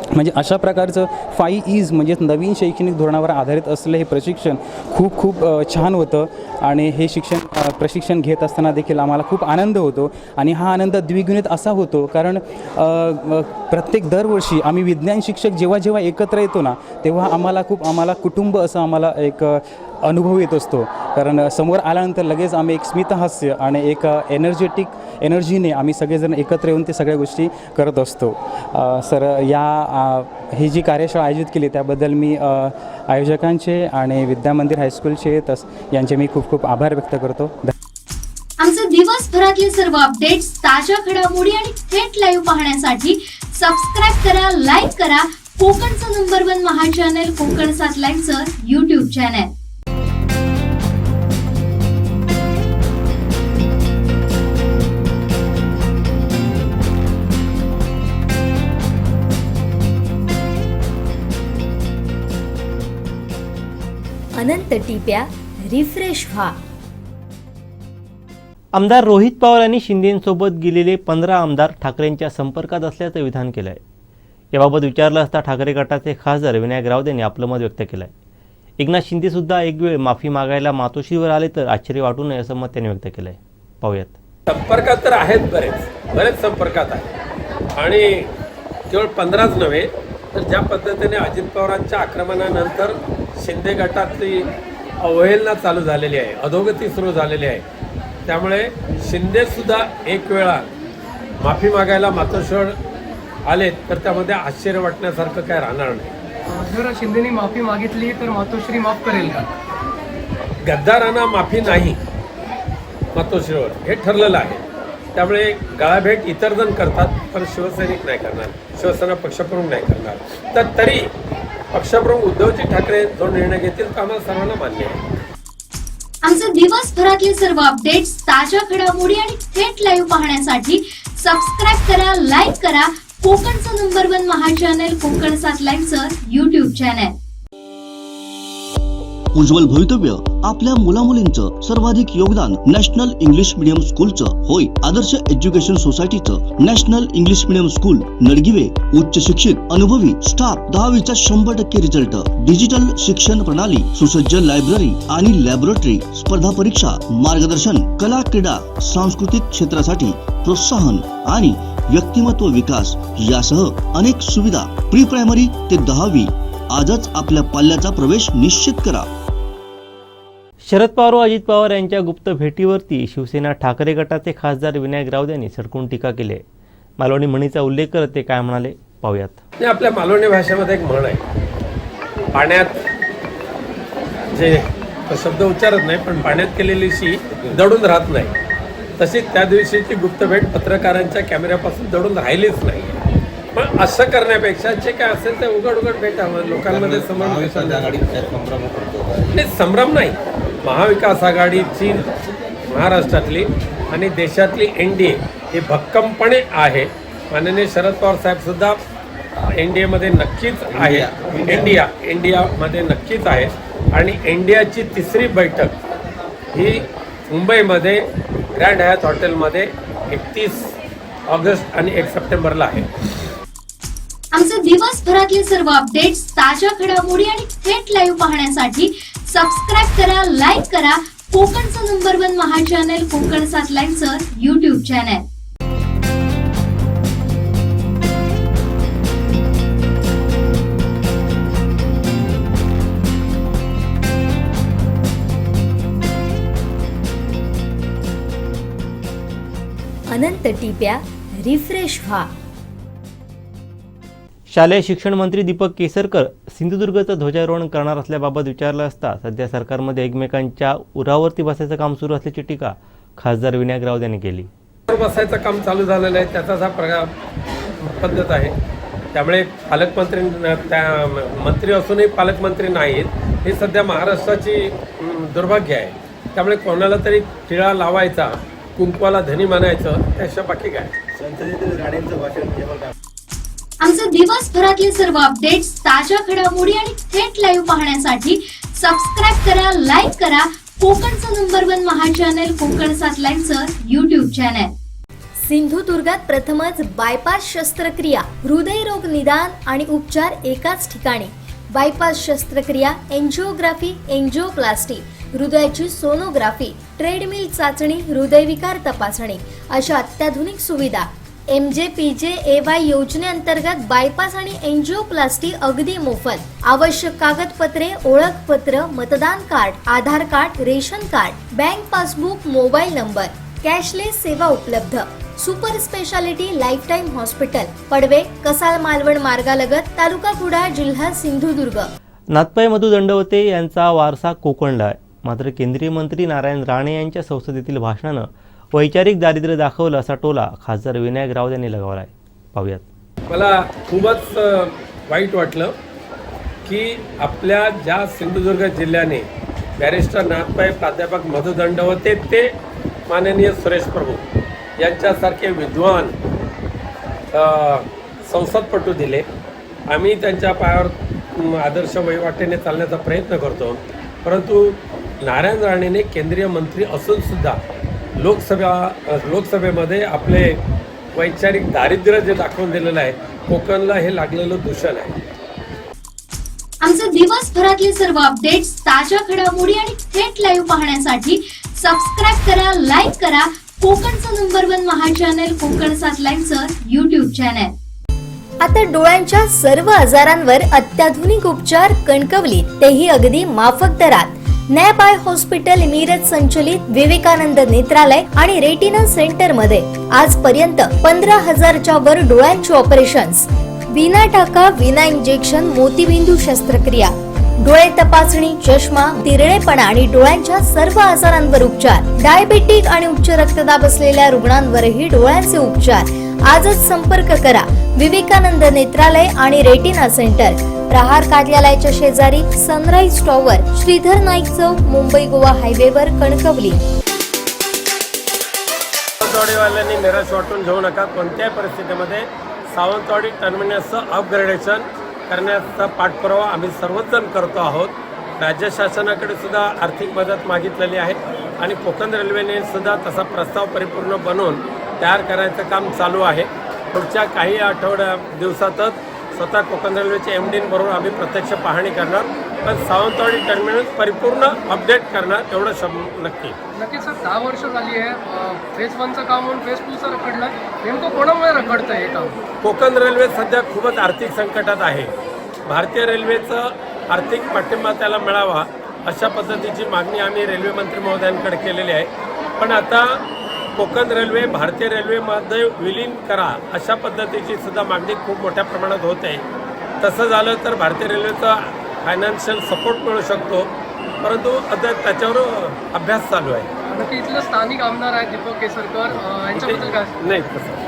Speaker 16: म्हणजे अशा प्रकारचं 5 E's म्हणजे नवीन शैक्षणिक धोरणावर आधारित असलेलं हे प्रशिक्षण खूप खूप छान होतं. आणि हे प्रशिक्षण घेत असताना देखील आम्हाला खूप आनंद होतो. आणि हा आनंद द्विगुणित असा होतो कारण प्रत्येक दरवर्षी आम्ही विज्ञान शिक्षक जेव्हा एकत्र येतो ना तेव्हा आम्हाला कुटुंब असं आम्हाला एक अनुभव येत असतो. कारण समोर आल्यानंतर लगेच आम्ही एक स्मितहास्य आणि एक एनर्जीने आम्ही सगळेजण एकत्र येऊन ते सगळ्या गोष्टी करत असतो. सर ही जी कार्यशाळा आयोजित केली त्याबद्दल मी आयोजकांचे आणि विद्यामंदिर हायस्कूलचे यांचे मी खूप खूप आभार व्यक्त करतो.
Speaker 5: आमचे दिवसभरातले सर्व अपडेट्स, ताज्या घडामोडी आणि थेट लाईव्ह पाहण्यासाठी सबस्क्राईब करा, लाईक करा कोकणचं नंबर 1 महा चॅनल कोकण 7 लाईव्हचं YouTube चॅनल.
Speaker 6: अनंत टिप्या रिफ्रेश व्हा.
Speaker 2: आमदार रोहित पवार यांनी शिंदेंसोबत गेलेले 15 आमदार ठाकरेंच्या संपर्कात असल्याचं विधान केलं आहे. याबाबत विचारलं असता ठाकरे गटाचे खासदार विनायक राऊत यांनी आपलं मत व्यक्त केलं आहे. एकनाथ शिंदेसुद्धा एक वेळ माफी मागायला मातोश्रीवर आले तर आश्चर्य वाटू नये असं मत त्यांनी व्यक्त केलं आहे. पाहूयात.
Speaker 4: संपर्कात तर आहेत, बरेच संपर्कात आहेत आणि केवळ 15च नव्हे तर ज्या पद्धतीने अजित पवारांच्या आक्रमणानंतर शिंदे गटातली अवहेलना चालू झालेली आहे, अधोगती सुरू झालेली आहे. त्यामुळे शिंदेसुद्धा एक वेळा माफी मागायला मातोश्रीवर आले तर त्यामध्ये आश्चर्य वाटण्यासारखं काय राहणार नाही.
Speaker 9: जर शिंदेनी माफी मागितली तर मातोश्री माफ करेल का?
Speaker 4: गद्दारांना माफी नाही मातोश्रीवर, हे ठरलेलं आहे. त्यामुळे गळाभेट इतर जण करतात पण शिवसैनिक नाही करणार, शिवसेना पक्षप्रमुख नाही करणार. तर तरी पक्षप्रमुख उद्धवजी ठाकरे जो निर्णय घेतील तो आम्हाला सर्वांना मान्य आहे.
Speaker 5: आमचे दिवसभरातले सर्व अपडेट्स, ताज्या घडामोडी आणि थेट लाईव्ह पाहण्यासाठी सबस्क्राईब करा, लाईक करा कोकणचं नंबर 1 महा चॅनल कोकण 7 लाईव्हचं YouTube चॅनल.
Speaker 3: उज्ज्वल भवितव्य आपल्या मुलामुलींचं सर्वाधिक योगदान नॅशनल इंग्लिश मीडियम स्कूलचं होय. आदर्श एज्युकेशन सोसायटीचं national English medium school Nadgive, उच्च शिक्षित, अनुभवी स्टाफ, 10वीचा 100% रिझल्ट, डिजिटल शिक्षण प्रणाली, सुसज्ज लायब्ररी आणि लॅबोरेटरी, स्पर्धा परीक्षा, मार्गदर्शन, कला, क्रीडा, सांस्कृतिक क्षेत्रासाठी प्रोत्साहन आणि व्यक्तिमत्व विकास यासह अनेक सुविधा. प्री प्रायमरी ते 10वी आजच आपल्या पाल्याचा प्रवेश निश्चित करा.
Speaker 2: शरद पवार व अजित पवार यांच्या गुप्त भेटीवरती शिवसेना ठाकरे गटाचे खासदार विनायक राऊत यांनी सडकून टीका केली आहे. मालवणी म्हणीचा उल्लेख करत ते काय म्हणाले पाहूयात.
Speaker 4: आपल्या मालवणी भाषेमध्ये एक म्हण आहे, पाण्यात जे शब्द उच्चारत नाही पण पाण्यात केलेली शी दडून राहत नाही, तशी त्या दिवशीची गुप्त भेट पत्रकारांच्या कॅमेऱ्यापासून दडून राहिलीच नाही. पण असं करण्यापेक्षा जे काय असेल ते उघड उघड भेटावं, लोकांमध्ये संभ्रम नाही. महाविकास आघाडीची महाराष्ट्रातली आणि देशातली NDA ही भक्कमपणे आहे. माननीय शरद पवार साहेब सुद्धा NDAमध्ये नक्कीच आहे, इंडियामध्ये नक्कीच आहे. आणि इंडियाची तिसरी बैठक ही मुंबईमध्ये ग्रँड हयात हॉटेलमध्ये 31 ऑगस्ट आणि 1 सप्टेंबरला आहे.
Speaker 5: आमचे दिवसभरातले सर्व अपडेट्स, ताज्या घडामोडी आणि थेट लाईव्ह पाहण्यासाठी सबस्क्राईब करा, लाईक करा कोकणचं number 1 Maha channel Konkan 7 लाईनचं YouTube channel.
Speaker 6: अनंत टिप्या रिफ्रेश व्हा.
Speaker 2: शालेय शिक्षण मंत्री दीपक केसरकर सिंधुदुर्गचं ध्वजारोहण करणार असल्याबाबत विचारलं असता सध्या सरकारमध्ये एकमेकांच्या उरावरती बसायचं काम सुरू असल्याची टीका खासदार विनायक राऊत यांनी केली.
Speaker 4: बसायचं काम चालू झालेलं आहे, त्याचाच हा पद्धत आहे. त्यामुळे पालकमंत्री मंत्री असूनही पालकमंत्री नाहीत, हे सध्या महाराष्ट्राची दुर्भाग्य आहे. त्यामुळे कोणाला तरी टिळा लावायचा, कुंकवाला धनी म्हणायचं, त्याशिवाय बाकी काय.
Speaker 5: आमचे दिवसभरातले सर्व अपडेट्स, ताज्या घडामोडी आणि थेट लाईव्ह पाहण्यासाठी सबस्क्राईब करा, लाईक करा कोकणचं number 1 Maha channel Konkan 7 लाईनचं YouTube channel.
Speaker 6: सिंधुदुर्गात प्रथमच बायपास शस्त्रक्रिया, हृदयरोग निदान आणि उपचार एकाच ठिकाणी. बायपास शस्त्रक्रिया, एंजिओग्राफी, एंजिओप्लास्टी, हृदयाची सोनोग्राफी, ट्रेडमिल चाचणी, हृदयविकार तपासणी अशा अत्याधुनिक सुविधा. MJPJAY योजनेअंतर्गत बायपास आणि एंजिओप्लास्टी अगदी मोफत. आवश्यक कागदपत्रे, ओळखपत्र, मतदान card, Aadhaar card, ration card, bank passbook, mobile number. Cashless सेवा उपलब्ध. Super speciality life time hospital, Padve, Kasal Malvan मार्गालगत, तालुका कुडाळ, जिल्हा सिंधुदुर्ग.
Speaker 2: नाथपाई मधु दंडवते यांचा वारसा कोकणला आहे. मात्र केंद्रीय मंत्री नारायण राणे यांच्या संसदेतील भाषणानं वैचारिक दारिद्र्य दाखवलं असा टोला खासदार विनायक राऊत यांनी लगावला आहे. पाहूयात.
Speaker 4: मला खूपच वाईट वाटलं की आपल्या ज्या सिंधुदुर्ग जिल्ह्याने बॅरिस्टर नाथपाई, प्राध्यापक मधु दंडवते ते माननीय सुरेश प्रभू यांच्यासारखे विद्वान संसदपटू दिले. आम्ही त्यांच्या पायावर आदर्श वहिवाटेने चालण्याचा प्रयत्न करतो, परंतु नारायण राणेने केंद्रीय मंत्री असूनसुद्धा लोकसभेमध्ये आपले वैचारिक दारिद्र्य जे दाखवून दिलेलं आहे, कोकणला हे लागलेलं दूषण आहे.
Speaker 5: आमचे दिवसभरातले सर्व अपडेट्स, ताज्या घडामोडी आणि थेट लाईव्ह पाहण्यासाठी सबस्क्राईब करा, लाईक करा कोकणचं number 1 Maha channel Konkan 7 लाईनचं YouTube channel.
Speaker 6: आता डोळ्यांच्या सर्व आजारांवर अत्याधुनिक उपचार कणकवलीत, तेही अगदी माफक दरात. नॅप आय हॉस्पिटल मिरज संचलित विवेकानंद नेत्रालय आणि रेटिना सेंटर मध्ये आजपर्यंत 15,000च्या वर डोळ्यांची ऑपरेशन्स. विना टाका, विना इंजेक्शन, मोतीबिंदू शस्त्रक्रिया, डोळे तपासणी, चष्मा, तिरळेपणा आणि डोळ्यांच्या सर्व आजारांवर उपचार. डायबेटिक आणि उच्च रक्तदाब असलेल्या रुग्णांवरही डोळ्यांचे उपचार. आजच संपर्क करा विवेकानंद नेत्रालय आणि रेटिना सेंटर, प्रहार कार्यालयाच्या शेजारी, सनराईज टॉवर, श्रीधर नाईक चौक, मुंबई गोवा हायवेवर, कणकवली.
Speaker 4: सावंतवाडीवाल्यांनी निराश वाटून घेऊ नका. कोणत्याही परिस्थितीमध्ये सावंतवाडी टर्मिनसचं अपग्रेडेशन करण्याचा पाठपुरावा आम्ही सर्वजण करतो आहोत. राज्य शासनाकडे सुद्धा आर्थिक मदत मागितलेली आहे आणि कोकण रेल्वेने सुद्धा तसा प्रस्ताव परिपूर्ण बनवून तयार करायचं काम चालू आहे. पुढच्या काही दिवसातच स्वतः कोकण रेल्वेचे MD बरोबर आम्ही प्रत्यक्ष पाहणी करणार, पण सावंतवाडी टर्मिनस परिपूर्ण अपडेट करणार, एवढं नक्की.
Speaker 9: नक्कीच सर, 10 वर्ष झाली आहे. फेज 1चं काम म्हणून फेज 2चं रखडलं. नेमकं कोणामुळे रखडतं हे काम?
Speaker 4: कोकण रेल्वे सध्या खूपच आर्थिक संकटात आहे. भारतीय रेल्वेचं आर्थिक पाठिंबा त्याला मिळावा अशा पद्धतीची मागणी आम्ही रेल्वे मंत्री महोदयांकडे केलेली आहे. पण आता कोकण रेल्वे भारतीय रेल्वेमध्ये विलीन करा अशा पद्धतीची सुद्धा मागणी खूप मोठ्या प्रमाणात होत आहे. तसं झालं तर भारतीय रेल्वेचा फायनान्शियल सपोर्ट मिळू शकतो, परंतु आता त्याच्यावर अभ्यास चालू आहे.
Speaker 9: नक्की इथलं स्थानिक आमदार आहेत दीपक केसरकर, यांच्याबद्दल काय?
Speaker 4: नाही तसं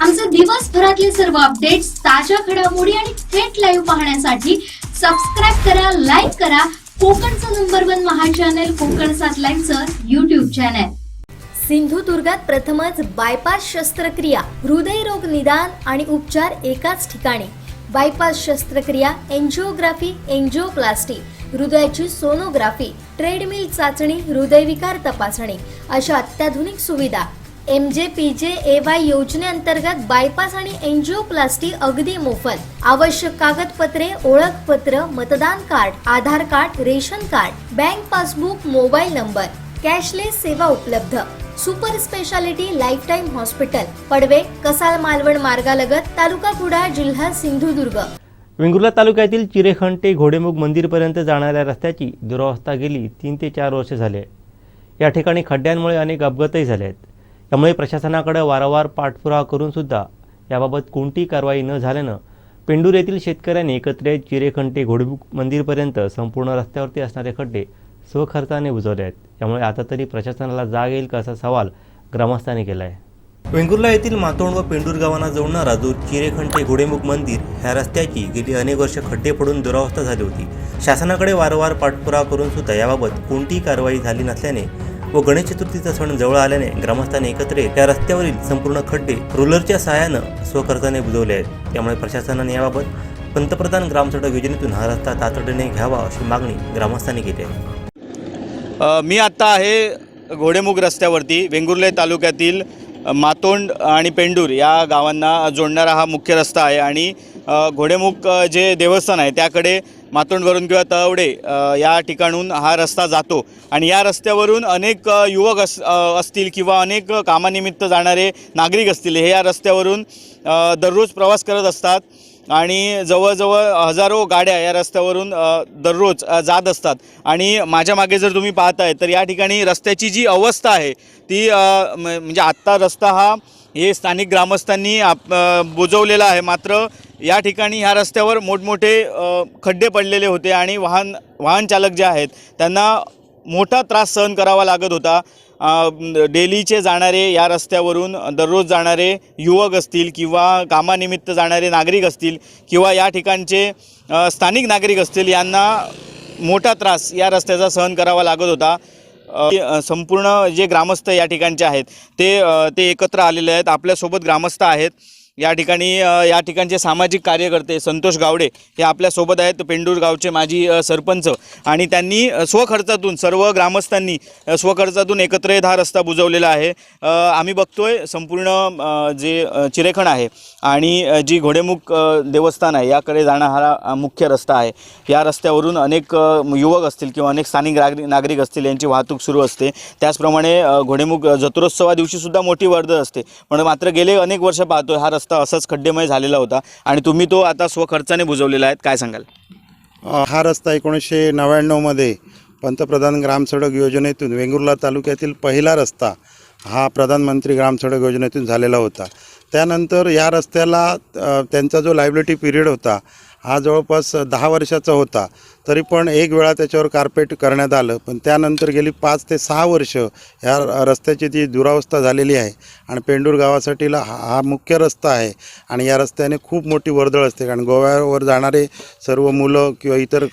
Speaker 5: आमचे दिवसभरातले सर्व अपडेट्स, ताज्या घडामोडी आणि थेट लाईव्ह पाहण्यासाठी सबस्क्राईब करा, लाईक करा कोकणचं number 1 Maha channel Konkan 7 लाईव्हचं YouTube channel.
Speaker 6: सिंधुदुर्गात प्रथमच बायपास शस्त्रक्रिया, हृदयरोग निदान आणि उपचार एकाच ठिकाणी. बायपास शस्त्रक्रिया, एंजिओग्राफी, एंजिओप्लास्टी, हृदयाची सोनोग्राफी, ट्रेडमिल चाचणी, हृदयविकार तपासणी अशा अत्याधुनिक सुविधा. MJPJAY योजनेअंतर्गत बायपास आणि एंजिओप्लास्टी अगदी मोफत. आवश्यक कागदपत्रे, ओळखपत्र, मतदान card, Aadhaar card, ration card, bank passbook, mobile number. Cashless सेवा उपलब्ध. Super speciality life time hospital, Padve, Kasal Malvan मार्गालगत, तालुका कुडाळ, जिल्हा सिंधुदुर्ग.
Speaker 2: वेंगुर्ला तालुक्यातील चिरेखण ते घोडेमुख मंदिरपर्यंत जाणाऱ्या रस्त्याची दुरावस्था गेली 3 ते 4 वर्षे झाले. या ठिकाणी खड्ड्यांमुळे अनेक अपघातही झाले आहेत. त्यामुळे प्रशासनाकडे वारंवार पाठपुरावा करून सुद्धा याबाबत कोणतीही कारवाई न झाल्यानं पेंडूर येथील शेतकऱ्यांनी एकत्रित चिरेखण ते घोडेमुख मंदिरपर्यंत संपूर्ण रस्त्यावरती असणारे खड्डे स्वखर्चाने बुजवले आहेत. त्यामुळे आता तरी प्रशासनाला जाग येईल का असा सवाल ग्रामस्थांनी केला आहे. वेंगुर्ला येथील मातोंड व पेंडूर गावांना जोडणारा जो चिरेखण ते घोडेमुख मंदिर ह्या रस्त्याची गेली अनेक वर्ष खड्डे पडून दुरावस्था झाली होती. शासनाकडे वारंवार पाठपुरावा करून सुद्धा याबाबत कोणतीही कारवाई झाली नसल्याने व गणेश चतुर्थीचा सण जवळ आल्याने ग्रामस्थांनी एकत्रित या रस्त्यावरील संपूर्ण खड्डे रोलरच्या सहाय्यानं स्वखर्चाने बुजवले आहेत. त्यामुळे प्रशासनाने याबाबत पंतप्रधान ग्रामसडक योजनेतून हा रस्ता तातडीने घ्यावा अशी मागणी ग्रामस्थांनी केली आहे.
Speaker 17: मी आता आहे घोडेमुख रस्त्यावरती वेंगुर्ले तालुक्यातील मातोंड आणि पेंडूर या गावांना जोडणारा हा मुख्य रस्ता आहे आणि घोडेमुख जे देवस्थान आहे त्याकडे मातोंडवरून किंवा तळवडे या ठिकाणून हा रस्ता जातो आणि या रस्त्यावरून अनेक युवक असतील किंवा अनेक कामानिमित्त जाणारे नागरिक असतील हे या रस्त्यावरून दररोज प्रवास करत असतात आणि जवळजवळ हजारो गाड्या या रस्त्यावरून दररोज जात असतात. आणि माझ्या मागे जर तुम्ही पाहताय तर या ठिकाणी रस्त्याची जी अवस्था आहे ती म्हणजे आत्ता रस्ता हा हे स्थानिक ग्रामस्थांनी बुजवलेला आहे. मात्र या ठिकाणी ह्या रस्त्यावर मोठमोठे खड्डे पडलेले होते आणि वाहन चालक जे आहेत त्यांना मोठा त्रास सहन करावा लागत होता. डेलीचे जाणारे या रस्त्यावरून दररोज जाणारे युवक असतील किंवा कामानिमित्त जाणारे नागरिक असतील किंवा या ठिकाणचे स्थानिक नागरिक असतील यांना मोठा त्रास या रस्त्याचा सहन करावा लागत होता. संपूर्ण जे ग्रामस्थ या ठिकाणचे आहेत ते एकत्र आलेले आहेत. आपल्यासोबत ग्रामस्थ आहेत या ठिकाणचे सामाजिक कार्यकर्ते संतोष गावडे हे आपल्यासोबत आहेत. पेंडूर गावचे माजी सरपंच आणि त्यांनी स्वखर्चातून सर्व ग्रामस्थांनी स्वखर्चातून एकत्रित हा रस्ता बुजवलेला आहे. आम्ही बघतोय संपूर्ण जे चिरेखण आहे आणि जी घोडेमुख देवस्थान आहे याकडे जाणारा हा मुख्य रस्ता आहे. या रस्त्यावरून अनेक युवक असतील किंवा अनेक स्थानिक नागरिक असतील यांची वाहतूक सुरू असते. त्याचप्रमाणे घोडेमुख जत्रोत्सवा दिवशीसुद्धा मोठी वर्दळ असते. पण मात्र गेले अनेक वर्ष पाहतोय हा रस्ता असाच खड्डेमय झालेला होता आणि तुम्ही तो आता स्वखर्चाने बुजवलेला आहे. काय सांगाल?
Speaker 18: हा रस्ता 1999मध्ये पंतप्रधान ग्रामसडक योजनेतून वेंगुर्ला तालुक्यातील पहिला रस्ता हा प्रधानमंत्री ग्रामसडक योजनेतून झालेला होता. त्यानंतर या रस्त्याला त्यांचा जो लायबिलिटी पिरियड होता हा जवळपास 10 वर्षाचा होता. तरी पण एक वेळा त्याच्यावर कार्पेट करण्यात आलं, पण त्यानंतर गेली 5 ते 6 वर्ष या रस्त्याची ती दुरावस्था झालेली आहे. आणि पेंडूर गावासाठीला हा मुख्य रस्ता आहे आणि या रस्त्याने खूप मोठी वर्दळ असते. कारण गोव्यावर जाणारे सर्व मुलं किंवा इतर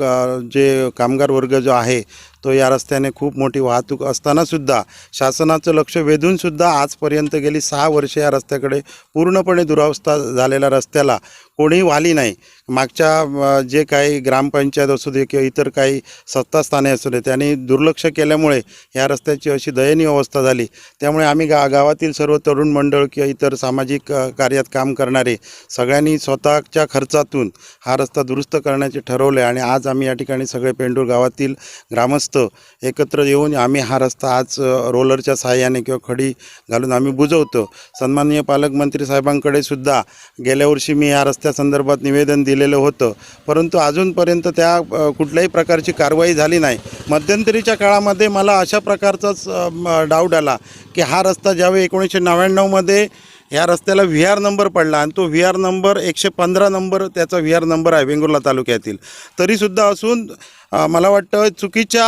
Speaker 18: जे कामगार वर्ग जो आहे तो या रस्त्याने खूप मोठी वाहतूक असतानासुद्धा शासनाचं लक्ष वेधूनसुद्धा आजपर्यंत गेली 6 वर्षे या रस्त्याकडे पूर्णपणे दुरावस्था झालेल्या रस्त्याला कोणीही वाली नाही. मागच्या जे काही ग्रामपंचायत असू दे किंवा इतर काही सत्तास्थाने असू दे त्यांनी दुर्लक्ष केल्यामुळे या रस्त्याची अशी दयनीय अवस्था झाली. त्यामुळे आम्ही गावातील सर्व तरुण मंडळ किंवा इतर सामाजिक कार्यात काम करणारे सगळ्यांनी स्वतःच्या खर्चातून हा रस्ता दुरुस्त करण्याचे ठरवले आणि आज आम्ही या ठिकाणी सगळे पेंडूर गावातील ग्रामस्थ एकत्र येऊन आम्ही हा रस्ता आज रोलरच्या सहाय्याने किंवा खडी घालून आम्ही बुजवतो. सन्माननीय पालकमंत्री साहेबांकडे सुद्धा गेल्या वर्षी मी या रस्त्यासंदर्भात निवेदन दिलेलं होतं, परंतु अजूनपर्यंत त्या कुठल्याही प्रकारची कारवाई झाली नाही. मध्यंतरीच्या काळामध्ये मला अशा प्रकारचाच डाऊट आला की हा रस्ता ज्यावेळी 1999मध्ये ह्या रस्त्याला VR नंबर पडला आणि तो VR नंबर 115 नंबर त्याचा VR नंबर आहे वेंगुर्ला तालुक्यातील, तरीसुद्धा असून मला वाटतं चुकीच्या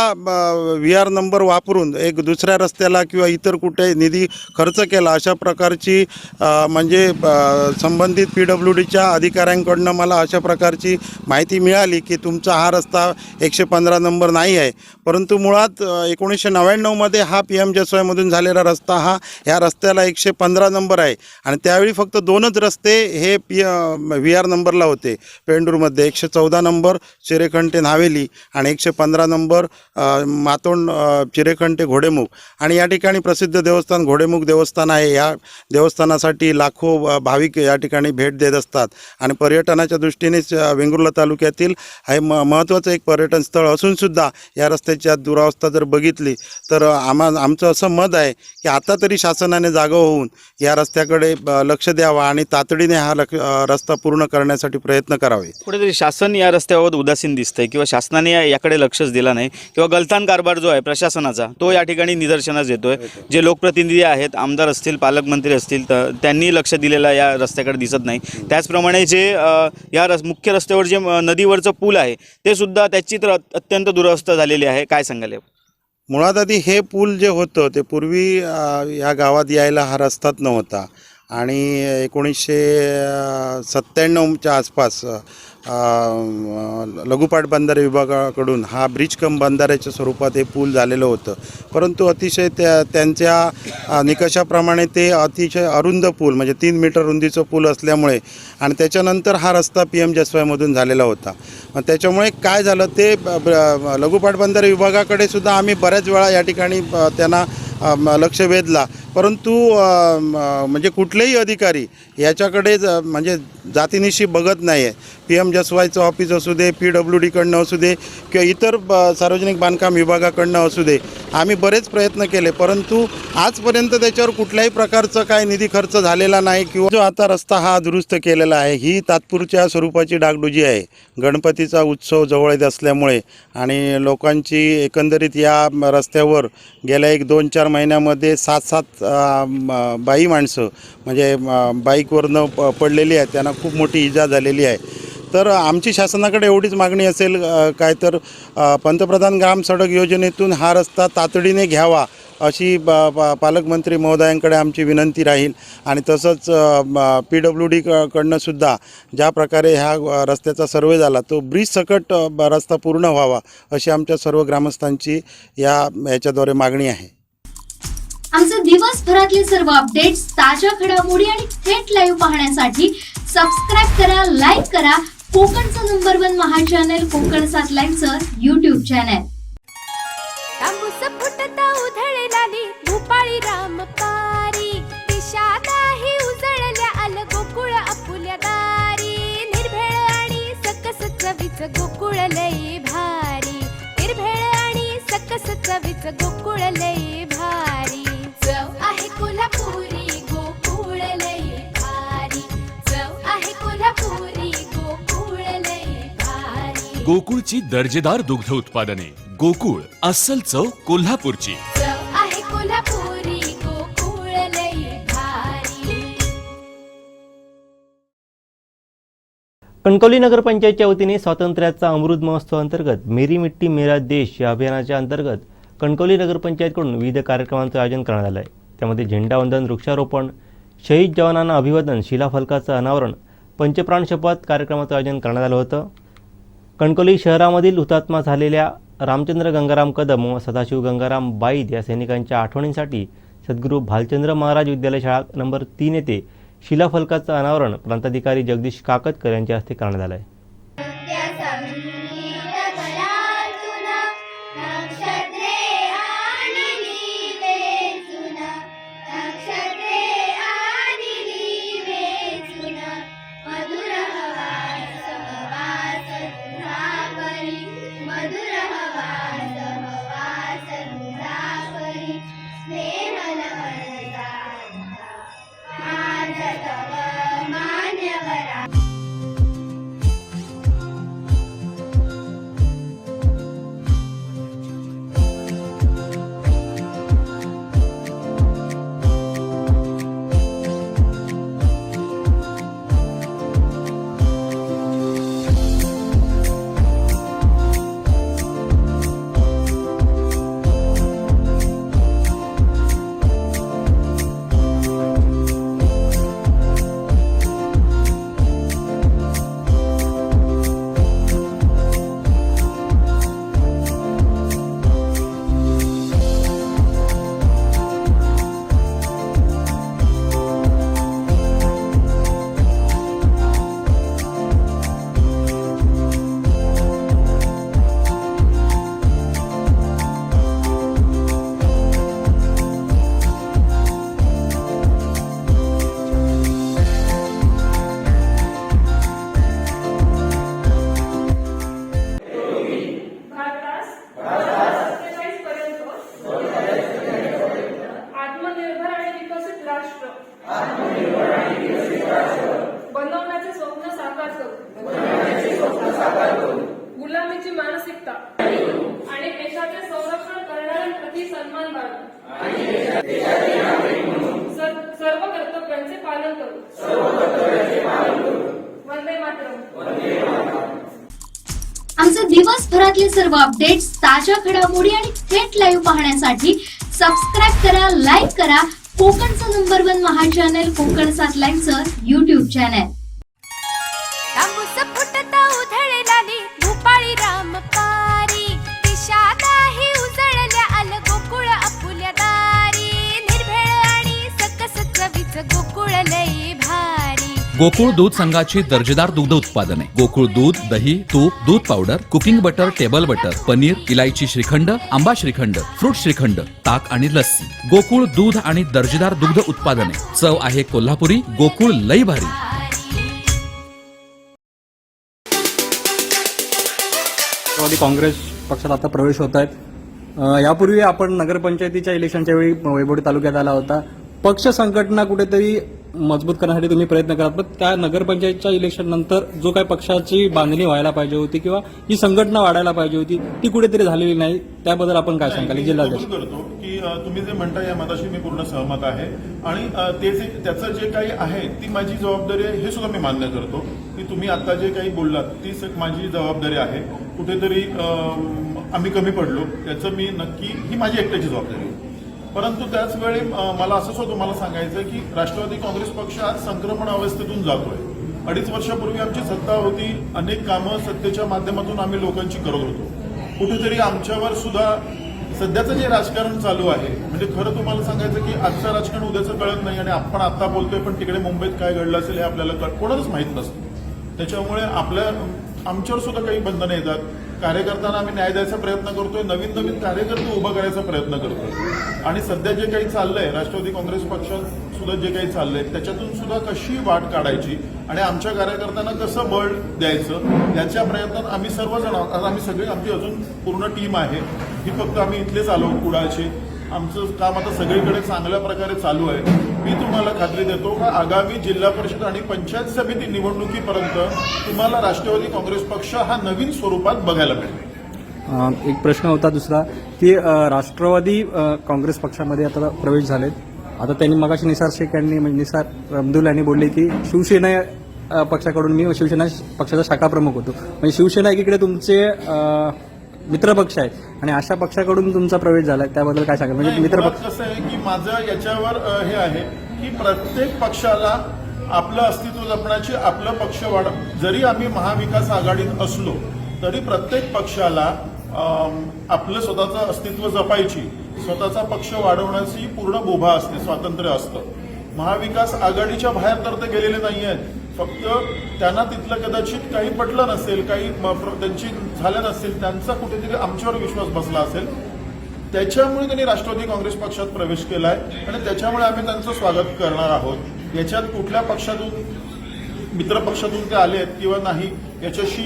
Speaker 18: VR नंबर वापरून एक दुसऱ्या रस्त्याला किंवा इतर कुठे निधी खर्च केला अशा प्रकारची म्हणजे संबंधित PWDच्या अधिकाऱ्यांकडून मला अशा प्रकारची माहिती मिळाली की तुमचा हा रस्ता 115 नंबर नाही आहे, परंतु मुळात 1999मध्ये हा PM जसवाईमधून झालेला रस्ता हा ह्या रस्त्याला 115 नंबर आहे आणि त्यावेळी फक्त 2च रस्ते हे VR नंबरला होते. पेंडूरमध्ये 114 नंबर चिरेखंटे नावेली आणि 115 नंबर मातोंड चिरेखंटे घोडेमुख. आणि या ठिकाणी प्रसिद्ध देवस्थान घोडेमुख देवस्थान आहे. या देवस्थानासाठी लाखो भाविक या ठिकाणी भेट देत असतात आणि पर्यटनाच्या दृष्टीनेच वेंगुर्ला तालुक्यातील हे महत्त्वाचं एक पर्यटन स्थळ असूनसुद्धा या रस्त्याची दुरावस्था जर बघितली तर आमचं असं मत आहे की आता तरी शासनाने जागा होऊन या रस्त्याकडे लक्ष द्यावा आणि तातडीने हा रस्ता पूर्ण करण्यासाठी प्रयत्न करावे.
Speaker 17: कुठेतरी शासन या रस्त्याबाबत उदासीन दिसतंय किंवा शासनाने याकडे लक्षच दिलं नाही किंवा गलथान कारभार जो आहे प्रशासनाचा तो या ठिकाणी निदर्शनास येतोय. जे लोकप्रतिनिधी आहेत, आमदार असतील, पालकमंत्री असतील, तर त्यांनी लक्ष दिलेलं या रस्त्याकडे दिसत नाही. त्याचप्रमाणे जे या मुख्य रस्त्यावर जे नदीवरचं पूल आहे ते सुद्धा त्याची तर अत्यंत दुरवस्था झालेली आहे. काय सांगाल?
Speaker 18: मुळात आधी हे पूल जे होतं ते पूर्वी या गावात यायला हा रस्ताच नव्हता आणि 1997च्या आसपास लघुपाट बंधारे विभागाकडून हा ब्रिज कम बंधाऱ्याच्या स्वरूपात हे पूल झालेलं होतं, परंतु अतिशय त्यांच्या निकषाप्रमाणे ते अतिशय अरुंद पूल म्हणजे 3 मीटर रुंदीचं पूल असल्यामुळे आणि त्याच्यानंतर हा रस्ता PM जसवाईमधून झालेला होता. त्याच्यामुळे काय झालं ते लघुपाट बंधारे विभागाकडे सुद्धा आम्ही बऱ्याच वेळा या ठिकाणी त्यांना लक्ष वेधला, परंतु म्हणजे कुठलेही अधिकारी याच्याकडे म्हणजे जातीनिशी बघत नाही आहे. PM जसवाईचं ऑफिस असू दे, PWDकडनं असू दे किंवा इतर सार्वजनिक बांधकाम विभागाकडनं असू दे, आम्ही बरेच प्रयत्न केले, परंतु आजपर्यंत त्याच्यावर कुठल्याही प्रकारचा काय निधी खर्च झालेला नाही किंवा जो आता रस्ता हा दुरुस्त केलेला आहे ही तात्पुरत्या स्वरूपाची डागडुजी आहे. गणपतीचा उत्सव जवळ येत असल्यामुळे आणि लोकांची एकंदरीत या रस्त्यावर गेल्या 1-2-4 महिन्यामध्ये 7 बाई माणसं म्हणजे बाईकवरनं पडलेली आहेत, त्यांना खूप मोठी इजा झालेली आहे. तर आमची शासनाकडे एवढीच मागणी असेल काय तर पंतप्रधान ग्राम सडक योजनेतून हा रस्ता तातडीने घ्यावा अशी पालकमंत्री महोदयांकडे आमची विनंती राहील आणि तसंच PWD कडनं सुद्धा ज्या प्रकारे ह्या रस्त्याचा सर्वे झाला तो ब्रिज सकट रस्ता पूर्ण व्हावा अशी आमच्या सर्व ग्रामस्थांची याच्याद्वारे मागणी आहे.
Speaker 5: आमचे दिवसभरातले सर्व अपडेट्स, ताज्या घडामोडी आणि थेट लाईव्ह पाहण्यासाठी सबस्क्राईब करा, लाईक करा कोकणचं नंबर 1 महा चॅनल कोकण 7 लाईव्हचं YouTube चॅनल.
Speaker 19: तांबूस फुटता उधळलाली भूपाळी रामपारी दिशा नाही उजळल्या आल गोकुळ आपुल्या दारी निर्भेळ आणि सकस चवीच गोकुळ लई भारी निर्भेळ आणि सकस चवीच गोकुळ लई भारी चव आहे कोल्हापुरी गोकुळ लई भारी चव आहे कोल्हापुरी गोकुळ लई भारी.
Speaker 20: गोकुळची दर्जेदार दुग्ध उत्पादने. गोकुळ, अस्सल चव कोल्हापूरची.
Speaker 19: चव आहे कोल्हापुरी गोकुळ लई भारी.
Speaker 2: कणकवली नगरपंचायतच्या वतीने स्वातंत्र्याचा अमृत महोत्सव अंतर्गत मेरी मिट्टी मेरा देश या अभियानाच्या अंतर्गत कणकवली नगरपंचायतकडून विविध कार्यक्रमांचं आयोजन करण्यात आलं आहे. त्यामध्ये झेंडावंदन, वृक्षारोपण, शहीद जवानांना अभिवादन, शिलाफलकाचं अनावरण, पंचप्राण शपथ कार्यक्रमाचं आयोजन करण्यात आलं होतं. कणकवली शहरामधील हुतात्मा झालेल्या रामचंद्र गंगाराम कदम व सदाशिव गंगाराम बाईद या सैनिकांच्या आठवणींसाठी सद्गुरू भालचंद्र महाराज विद्यालय शाळा नंबर 3 येथे शिलाफलकाचं अनावरण प्रांताधिकारी जगदीश काकतकर यांच्या हस्ते करण्यात आलं आहे.
Speaker 9: बनवण्याचे स्वप्न साकार करू गुलामीची मानसिकता आणि देशाचे संरक्षण करणाऱ्यांप्रती सन्मान बाळगू सर्व कर्तव्यांचे पालन करू वंदे मातरम.
Speaker 5: आमचे दिवसभरातले सर्व अपडेट्स, ताज्या घडामोडी आणि थेट लाईव्ह पाहण्यासाठी सबस्क्राईब करा, लाईक करा कोकणचं number 1 Maha channel Konkan 7 लाईनचं YouTube channel.
Speaker 19: तांबूस फुटता उधळलाली भूपाळी रामपारी दिशा नाही उजळल्या आल गोकुळ आपुल्या दारी निर्भेळ आणि सकस चवीच गोकुळ लई भारी.
Speaker 8: गोकुळ दूध संघाची दर्जेदार दुग्ध उत्पादने गोकुळ दूध, दही, तूप, दूध powder, cooking butter, table butter, paneer, इलायची श्रीखंड, आंबा श्रीखंड, फ्रूट श्रीखंड, ताक आणि लस्सी. गोकुळ दूध आणि दर्जेदार दुग्ध उत्पादने. चव आहे कोल्हापुरी. गोकुळ लई भारी.
Speaker 16: राष्ट्रवादी काँग्रेस पक्षात आता प्रवेश होत आहेत. यापूर्वी आपण नगरपंचायतीच्या इलेक्शनच्या वेळी वैभवडी तालुक्यात आला होता. पक्ष संघटना कुठेतरी मजबूत करण्यासाठी तुम्ही प्रयत्न करत, पण त्या नगरपंचायतच्या इलेक्शन नंतर जो काही पक्षाची बांधणी व्हायला पाहिजे होती किंवा ही संघटना वाढायला पाहिजे होती ती कुठेतरी झालेली नाही. त्याबद्दल आपण काय सांगाल? जिल्हाध्यक्ष
Speaker 21: करतो की तुम्ही जे म्हणता या मताशी मी पूर्ण सहमत आहे आणि त्याचं जे काही आहे ती माझी जबाबदारी आहे हे सुद्धा मी मान्य करतो की तुम्ही आता जे काही बोललात ती माझी जबाबदारी आहे. कुठेतरी आम्ही कमी पडलो त्याचं मी नक्की ही माझी एकट्याची जबाबदारी आहे. परंतु त्याचवेळी मला असं सुद्धा तुम्हाला सांगायचं की राष्ट्रवादी काँग्रेस पक्ष आज संक्रमण अवस्थेतून जातोय. 2.5 वर्षापूर्वी आमची सत्ता होती, अनेक कामं सत्तेच्या माध्यमातून आम्ही लोकांची करत होतो. कुठेतरी आमच्यावर सुद्धा सध्याचं जे राजकारण चालू आहे म्हणजे खरं तुम्हाला सांगायचं की आजचं राजकारण उद्याचं कळत नाही आणि आपण आता बोलतोय पण तिकडे मुंबईत काय घडलं असेल हे आपल्याला कोणालाच माहीत नसतं. त्याच्यामुळे आमच्यावर सुद्धा काही बंधनं येतात. कार्यकर्त्यांना आम्ही न्याय द्यायचा प्रयत्न करतोय, नवीन नवीन कार्यकर्ते उभं करायचा प्रयत्न करतोय आणि सध्या जे काही चाललंय राष्ट्रवादी काँग्रेस पक्षात सुद्धा जे काही चाललंय त्याच्यातून सुद्धा कशी वाट काढायची आणि आमच्या कार्यकर्त्यांना कसं बळ द्यायचं याच्या प्रयत्नात आम्ही सर्वजण आम्ही सगळे आमची अजून पूर्ण टीम आहे ही फक्त आम्ही इथलेच आलो कुडाळचे. आमचं काम आता सगळीकडे चांगल्या प्रकारे चालू आहे. मी तुम्हाला खात्री देतो का आगामी जिल्हा परिषद आणि पंचायत समिती निवडणुकीपर्यंत तुम्हाला राष्ट्रवादी काँग्रेस पक्ष हा नवीन स्वरूपात बघायला मिळेल.
Speaker 16: एक प्रश्न होता दुसरा की राष्ट्रवादी काँग्रेस पक्षामध्ये आता प्रवेश झालेत. आता त्यांनी मगाशी निसार शेख यांनी म्हणजे निसार अब्दुल यांनी बोलले की शिवसेना पक्षाकडून मी शिवसेना पक्षाचा शाखा प्रमुख होतो म्हणजे शिवसेना एकीकडे तुमचे मित्रपक्ष आहे आणि अशा पक्षाकडून तुमचा प्रवेश झाला त्याबद्दल काय सांगाल? म्हणजे मित्रपक्ष
Speaker 21: कसं आहे की माझं याच्यावर हे आहे की प्रत्येक पक्षाला आपलं अस्तित्व जपण्याची आपलं पक्ष वाढ जरी आम्ही महाविकास आघाडीत असलो तरी प्रत्येक पक्षाला आपलं स्वतःचं अस्तित्व जपायची स्वतःचा पक्ष वाढवण्याची पूर्ण मुभा असते, स्वातंत्र्य असतं. महाविकास आघाडीच्या बाहेर तर ते गेलेले नाही आहेत. फक्त त्यांना तिथलं कदाचित काही पटलं नसेल, काही त्यांची झालं नसेल, त्यांचा कुठेतरी आमच्यावर विश्वास बसला असेल. त्याच्यामुळे त्यांनी राष्ट्रवादी काँग्रेस पक्षात प्रवेश केलाय आणि त्याच्यामुळे आम्ही त्यांचं स्वागत करणार आहोत. याच्यात कुठल्या पक्षातून मित्रपक्षातून ते आले आहेत किंवा नाही याच्याशी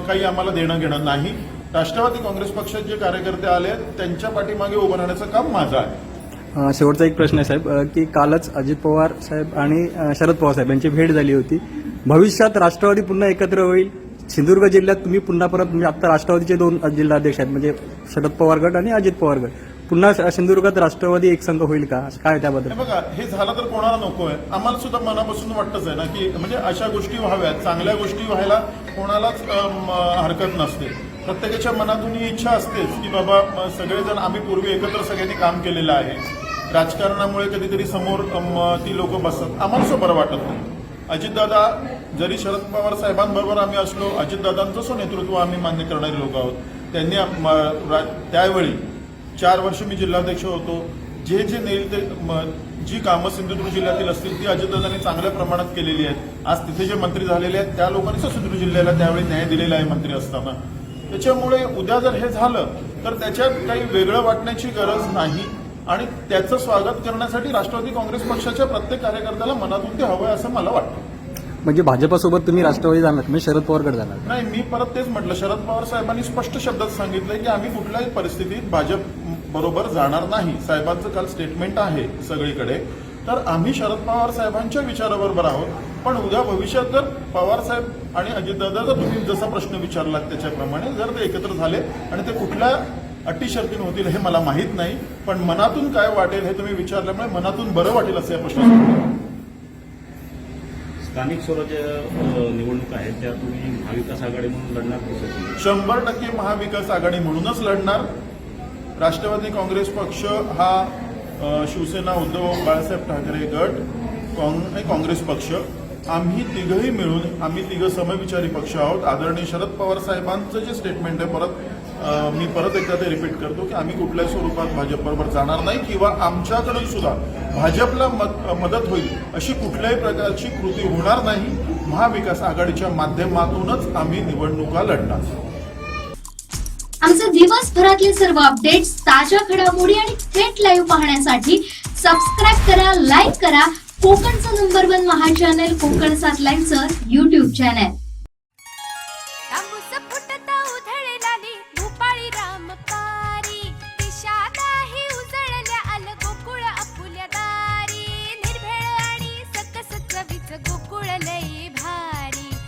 Speaker 21: काही आम्हाला देणं घेणं नाही. राष्ट्रवादी काँग्रेस पक्षात जे कार्यकर्ते आले आहेत त्यांच्या पाठीमागे उभं राहण्याचं काम माझं आहे.
Speaker 16: शेवटचा एक प्रश्न आहे साहेब की कालच अजित पवार साहेब आणि शरद पवार साहेब यांची भेट झाली होती. भविष्यात राष्ट्रवादी पुन्हा एकत्र होईल. सिंधुदुर्ग जिल्ह्यात तुम्ही पुन्हा परत म्हणजे आता राष्ट्रवादीचे 2 जिल्हाध्यक्ष आहेत म्हणजे शरद पवार गट आणि अजित पवार गट. पुन्हा सिंधुदुर्गात राष्ट्रवादी एक संघ होईल का? काय त्याबद्दल?
Speaker 21: बघा हे झालं तर कोणाला नको आहे. आम्हाला सुद्धा मनापासून वाटतच आहे ना की म्हणजे अशा गोष्टी व्हाव्यात, चांगल्या गोष्टी व्हायला कोणालाच हरकत नसते. प्रत्येकाच्या मनातून ही इच्छा असतेच की बाबा सगळेजण आम्ही पूर्वी एकत्र सगळ्यांनी काम केलेलं आहे. राजकारणामुळे कधीतरी समोर ती लोक बसतात, आम्हाला सुद्धा बरं वाटत नाही. अजितदादा जरी शरद पवार साहेबांबरोबर आम्ही असलो, अजितदादांचं नेतृत्व आम्ही मान्य करणारे लोक आहोत. त्यांनी त्यावेळी 4 वर्ष मी जिल्हाध्यक्ष होतो. जे नेईल ते जी कामं सिंधुदुर्ग जिल्ह्यातील असतील ती अजितदादांनी चांगल्या प्रमाणात केलेली आहेत. आज तिथे जे मंत्री झालेले आहेत त्या लोकांनी सिंधुदुर्ग जिल्ह्याला त्यावेळी न्याय दिलेला आहे मंत्री असताना. त्याच्यामुळे उद्या जर हे झालं तर त्याच्यात काही वेगळं वाटण्याची गरज नाही आणि त्याचं स्वागत करण्यासाठी राष्ट्रवादी काँग्रेस पक्षाच्या प्रत्येक कार्यकर्त्याला मनातून ते हवंय असं मला वाटतं.
Speaker 16: म्हणजे भाजपासोबत तुम्ही राष्ट्रवादी जाणार म्हणजे शरद पवारकडे जाणार?
Speaker 21: नाही, मी परत तेच म्हटलं. शरद पवार साहेबांनी स्पष्ट शब्दात सांगितलंय की आम्ही कुठल्याही परिस्थितीत भाजप बरोबर जाणार नाही. साहेबांचं काल स्टेटमेंट आहे सगळीकडे. तर आम्ही शरद पवार साहेबांच्या विचाराबरोबर आहोत. पण उद्या भविष्यात जर पवार साहेब आणि अजितदादा जर तुम्ही जसा प्रश्न विचारलात त्याच्याप्रमाणे जर ते एकत्र झाले आणि ते कुठल्या अटी शर्तीने होतील हे मला माहीत नाही, पण मनातून काय वाटेल हे तुम्ही विचारल्यामुळे मनातून बरं वाटेल असं या प्रश्न.
Speaker 1: स्थानिक स्वराज्य निवडणूक आहेत त्या तुम्ही महाविकास आघाडी म्हणून लढणार?
Speaker 21: 100% महाविकास आघाडी म्हणूनच लढणार. राष्ट्रवादी काँग्रेस पक्ष हा शिवसेना उद्धव बाळासाहेब ठाकरे गट आणि काँग्रेस पक्ष आम्ही तिघही मिळून आम्ही तिघं समविचारी पक्ष आहोत. आदरणीय शरद पवार साहेबांचं जे स्टेटमेंट आहे मी परत एकदा ते रिपीट करतो की आम्ही कुठल्याही स्वरूपात भाजपबरोबर जाणार नाही किंवा आमच्याकडून सुद्धा भाजपला मदत होईल अशी कुठल्याही प्रकारची कृती होणार नाही. महाविकास आघाडीच्या माध्यमातूनच आम्ही निवडणुका लढणार.
Speaker 5: आमचे दिवसभरातले सर्व अपडेट्स, ताज्या घडामोडी आणि थेट लाईव्ह पाहण्यासाठी सबस्क्राईब करा, लाईक करा कोकणचं नंबर 1 महा चॅनल कोकण 7 लाईव्हचं YouTube चॅनल.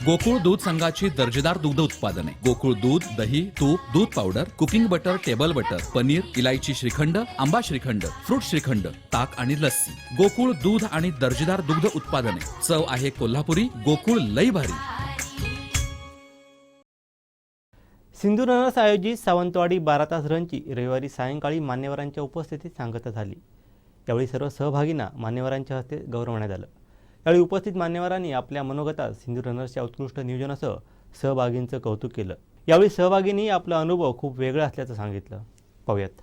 Speaker 8: गोकुळ दूध संघाची दर्जेदार दुग्ध उत्पादने गोकुळ दूध, दही, तूप, दूध powder, cooking butter, table butter, paneer, इलायची श्रीखंड, आंबा श्रीखंड, फ्रूट श्रीखंड, ताक आणि लस्सी. गोकुळ दूध आणि दर्जेदार दुग्ध उत्पादने. चव आहे कोल्हापुरी. गोकुळ लई भारी.
Speaker 2: सिंधू रनर्स आयोजित सावंतवाडी 12 तास रनची रविवारी सायंकाळी मान्यवरांच्या उपस्थितीत सांगता झाली. यावेळी सर्व सहभागींना मान्यवरांच्या हस्ते गौरवण्यात आलं. यावेळी उपस्थित मान्यवरांनी आपल्या मनोगतात सिंधू रनर्सच्या उत्कृष्ट नियोजनासह सहभागींचं कौतुक केलं. यावेळी सहभागींनी आपला अनुभव खूप वेगळा असल्याचं सांगितलं. पाहूयात.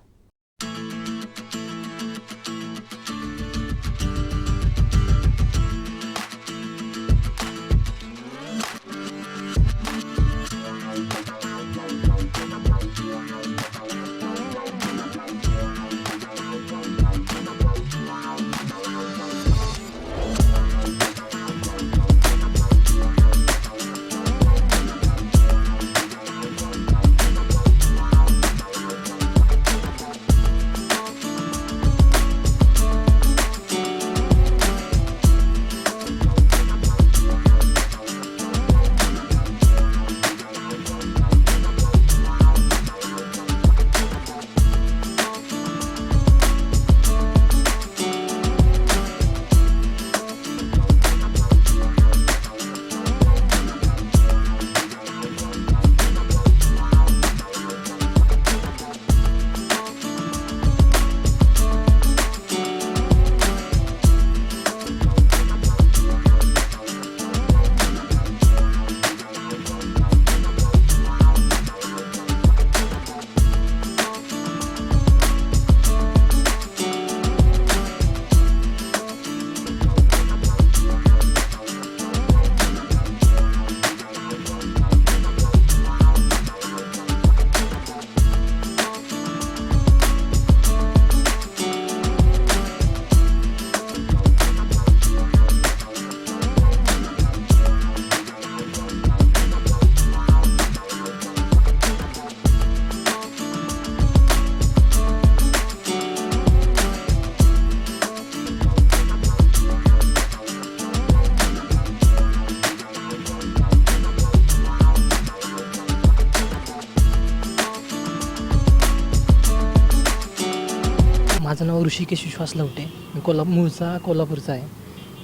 Speaker 22: माझं नाव ऋषिकेश विश्वास लवटे. मी मूळचा कोल्हापूरचा आहे.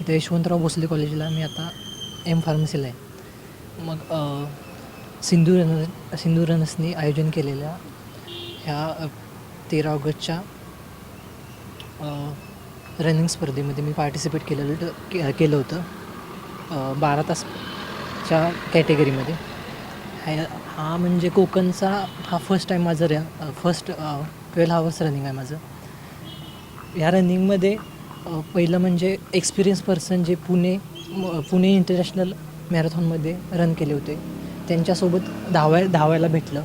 Speaker 22: इथे यशवंतराव भोसले कॉलेजला मी आता फार्मसीला आहे. मग सिंधू रनर्सनी आयोजन केलेल्या ह्या 13 ऑगस्टच्या रनिंग स्पर्धेमध्ये मी पार्टिसिपेट केलं होतं 12 तासच्या कॅटेगरीमध्ये. हा म्हणजे कोकणचा हा फर्स्ट टाईम माझं फर्स्ट 12 आवर्स रनिंग आहे माझं. या रनिंगमध्ये पहिलं म्हणजे एक्सपिरियन्स पर्सन जे पुणे इंटरनॅशनल मॅरेथॉनमध्ये रन केले होते त्यांच्यासोबत धावायला भेटलं.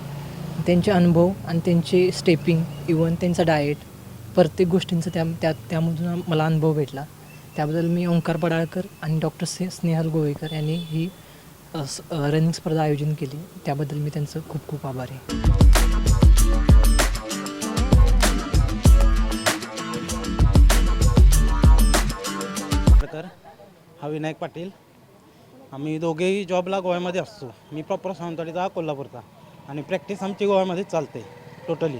Speaker 22: त्यांचे अनुभव आणि त्यांचे स्टेपिंग इवन त्यांचा डाएट प्रत्येक गोष्टींचा त्यामधून मला अनुभव भेटला. त्याबद्दल मी ओंकार पडाळकर आणि डॉक्टर स्नेहल गोवेकर यांनी ही रनिंग स्पर्धा आयोजन केली. त्याबद्दल मी त्यांचं खूप खूप आभारी आहे.
Speaker 10: विनायक पाटील. आम्ही दोघेही जॉबला गोव्यामध्ये असतो. मी प्रॉपर सावंतवाडीचा, कोल्हापूरचा, आणि प्रॅक्टिस आमची गोव्यामध्येच चालते टोटली.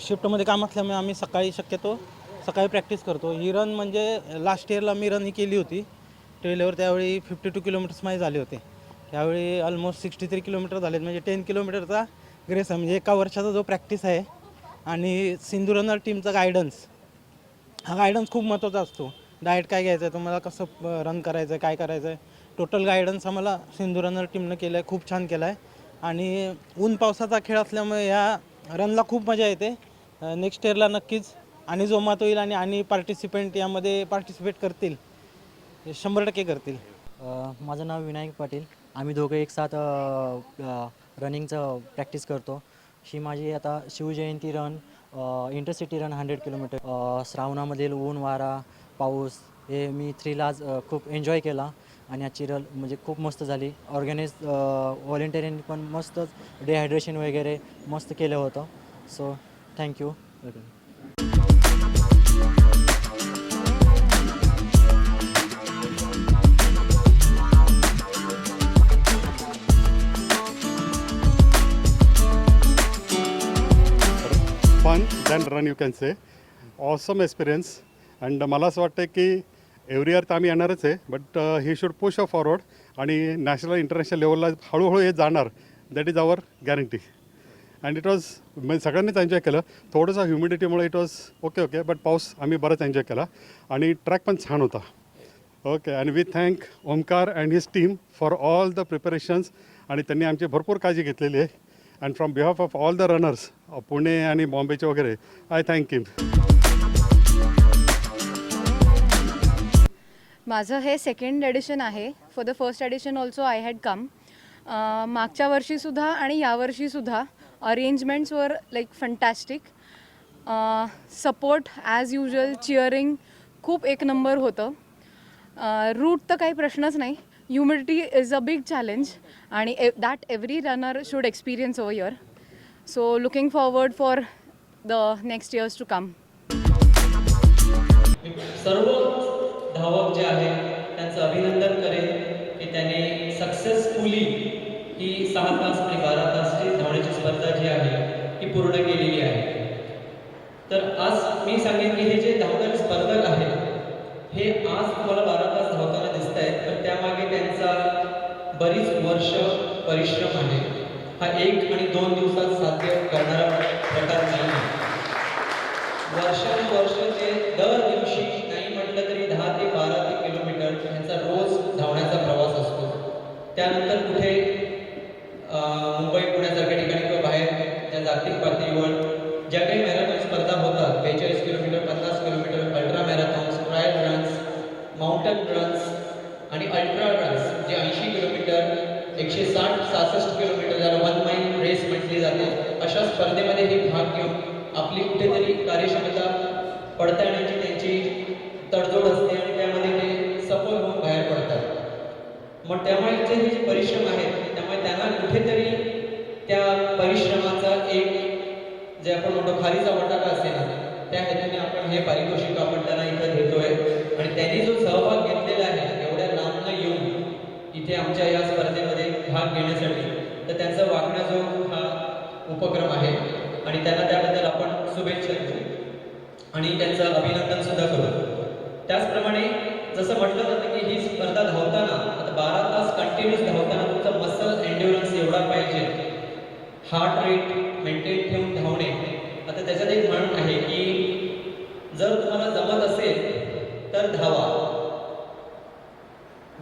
Speaker 10: शिफ्टमध्ये काम असल्यामुळे आम्ही शक्यतो सकाळी प्रॅक्टिस करतो. ही रन म्हणजे लास्ट इयरला मी रन ही केली होती ट्रेलवर, त्यावेळी 52 किलोमीटर्स माझे झाले होते. त्यावेळी ऑलमोस्ट 63 किलोमीटर झालेत, म्हणजे 10 किलोमीटरचा ग्रेस आहे. म्हणजे एका वर्षाचा जो प्रॅक्टिस आहे आणि सिंधू रनर टीमचा गायडन्स, हा गायडन्स खूप महत्त्वाचा असतो. डाएट काय घ्यायचं आहे, तुम्हाला कसं रन करायचं आहे, काय करायचं आहे, टोटल गायडन्स आम्हाला सिंधू रनर टीमनं केलं आहे. खूप छान केलं आहे. आणि ऊन पावसाचा खेळ असल्यामुळे या रनला खूप मजा येते. नेक्स्ट इयरला नक्कीच आणि जोमात होईल आणि पार्टिसिपेंट यामध्ये पार्टिसिपेट करतील, 100% करतील.
Speaker 11: माझं नाव विनायक पाटील. आम्ही दोघं एक साथ रनिंगचं प्रॅक्टिस करतो. ही माझी आता Shiv Jayanti run, intercity run 100 kilometre. श्रावणामधील ऊन, वारा, पाऊस हे मी 3 आज खूप एन्जॉय केला आणि आजची रन म्हणजे खूप मस्त झाली. ऑर्गनाइज व्हॉलेंटिअरिंग पण मस्तच, डिहायड्रेशन वगैरे मस्त केलं होतं. So thank you.
Speaker 23: Fun than run, you can say. Awesome experience. And मला असं वाटतं की एव्हरी इयर तर आम्ही येणारच आहे, but he should push a forward आणि नॅशनल इंटरनॅशनल लेवलला हळूहळू हे जाणार. That is our guarantee. And it was म्हणजे सगळ्यांनीच एन्जॉय केलं. थोडंसं ह्युमिडिटीमुळे इट वॉज ओके बट पाऊस आम्ही बरंच एन्जॉय केला आणि ट्रॅक पण छान होता. ओके. आणि we thank Omkar and his team for all the preparations. आणि त्यांनी आमची भरपूर काळजी घेतलेली आहे. And from behalf of all the runners, Pune आणि बॉम्बेचे वगैरे, आय थँक हिम.
Speaker 24: माझं हे सेकंड एडिशन आहे. For the first edition also I had come. मागच्या वर्षीसुद्धा आणि यावर्षीसुद्धा अरेंजमेंट्स वर like fantastic. Support as usual, cheering खूप एक नंबर होतं. रूट तर काही प्रश्नच नाही. Humidity is a big challenge आणि that every runner should experience over year. So looking forward for the next years to come.
Speaker 25: सर्व धावक जे आहे त्यांचं अभिनंदन करेन की त्यांनी सक्सेसफुली ही 6 तास आणि 12 तासची धावण्याची स्पर्धा जी आहे ती पूर्ण केलेली आहे. तर आज मी सांगेन की हे जे धावणारे स्पर्धक आहेत हे आज तुम्हाला 12 तास धावताना दिसत आहेत, पण त्यामागे त्यांचा बरीच वर्ष परिश्रम आहे. हा 1 आणि 2 दिवसात साध्य करणारा प्रकार नाही. वर्षानुवर्ष ते दर दिवशी नाही म्हटलं तरी 10 ते 12 किलोमीटर ह्यांचा रोज धावण्याचा प्रवास असतो. त्यानंतर कुठे मुंबई पुण्यासारख्या ठिकाणी किंवा बाहेर ज्या जागतिक पातळीवर ज्या काही मॅरेथॉन स्पर्धा होतात, 42 kilometre, 50 kilometre, ultra marathons, trial runs, mountain runs आणि अल्ट्रा रन्स जे 80 किलोमीटर, 160-66 किलोमीटर ज्याला 1 माईल रेस म्हटली जाते, अशा स्पर्धेमध्ये हे भाग घेऊन आपली कुठेतरी कार्यक्षमता पडताळण्याची त्यांची तडजोड असते आणि त्यामध्ये ते सफल होऊन बाहेर पडतात. मग त्यामुळे हे जे परिश्रम आहेत त्यामुळे त्यांना कुठेतरी त्या परिश्रमाचा एक जे आपण म्हणतो खारीचा बटाटा असेल ना, त्या हेतूने आपण हे पारितोषिक आपण त्यांना इथं देतोय. आणि त्यांनी जो सहभाग घेतलेला आहे एवढ्या लांबनं येऊन इथे आमच्या या स्पर्धेमध्ये भाग घेण्यासाठी, तर त्यांचा वागणा जो हा उपक्रम आहे आणि त्यांना त्याबद्दल आपण शुभेच्छा देऊ आणि त्यांचं अभिनंदन सुद्धा करू. त्याचप्रमाणे जसं म्हटलं जातं की ही स्पर्धा धावताना आता 12 तास कंटिन्यूस धावताना तुमचा मसल एन्ड्युरन्स एवढा पाहिजे, हार्ट रेट मेंटेन ठेवून धावणे. आता त्याच्यात एक म्हण आहे की जर तुम्हाला जमत असेल तर धावा,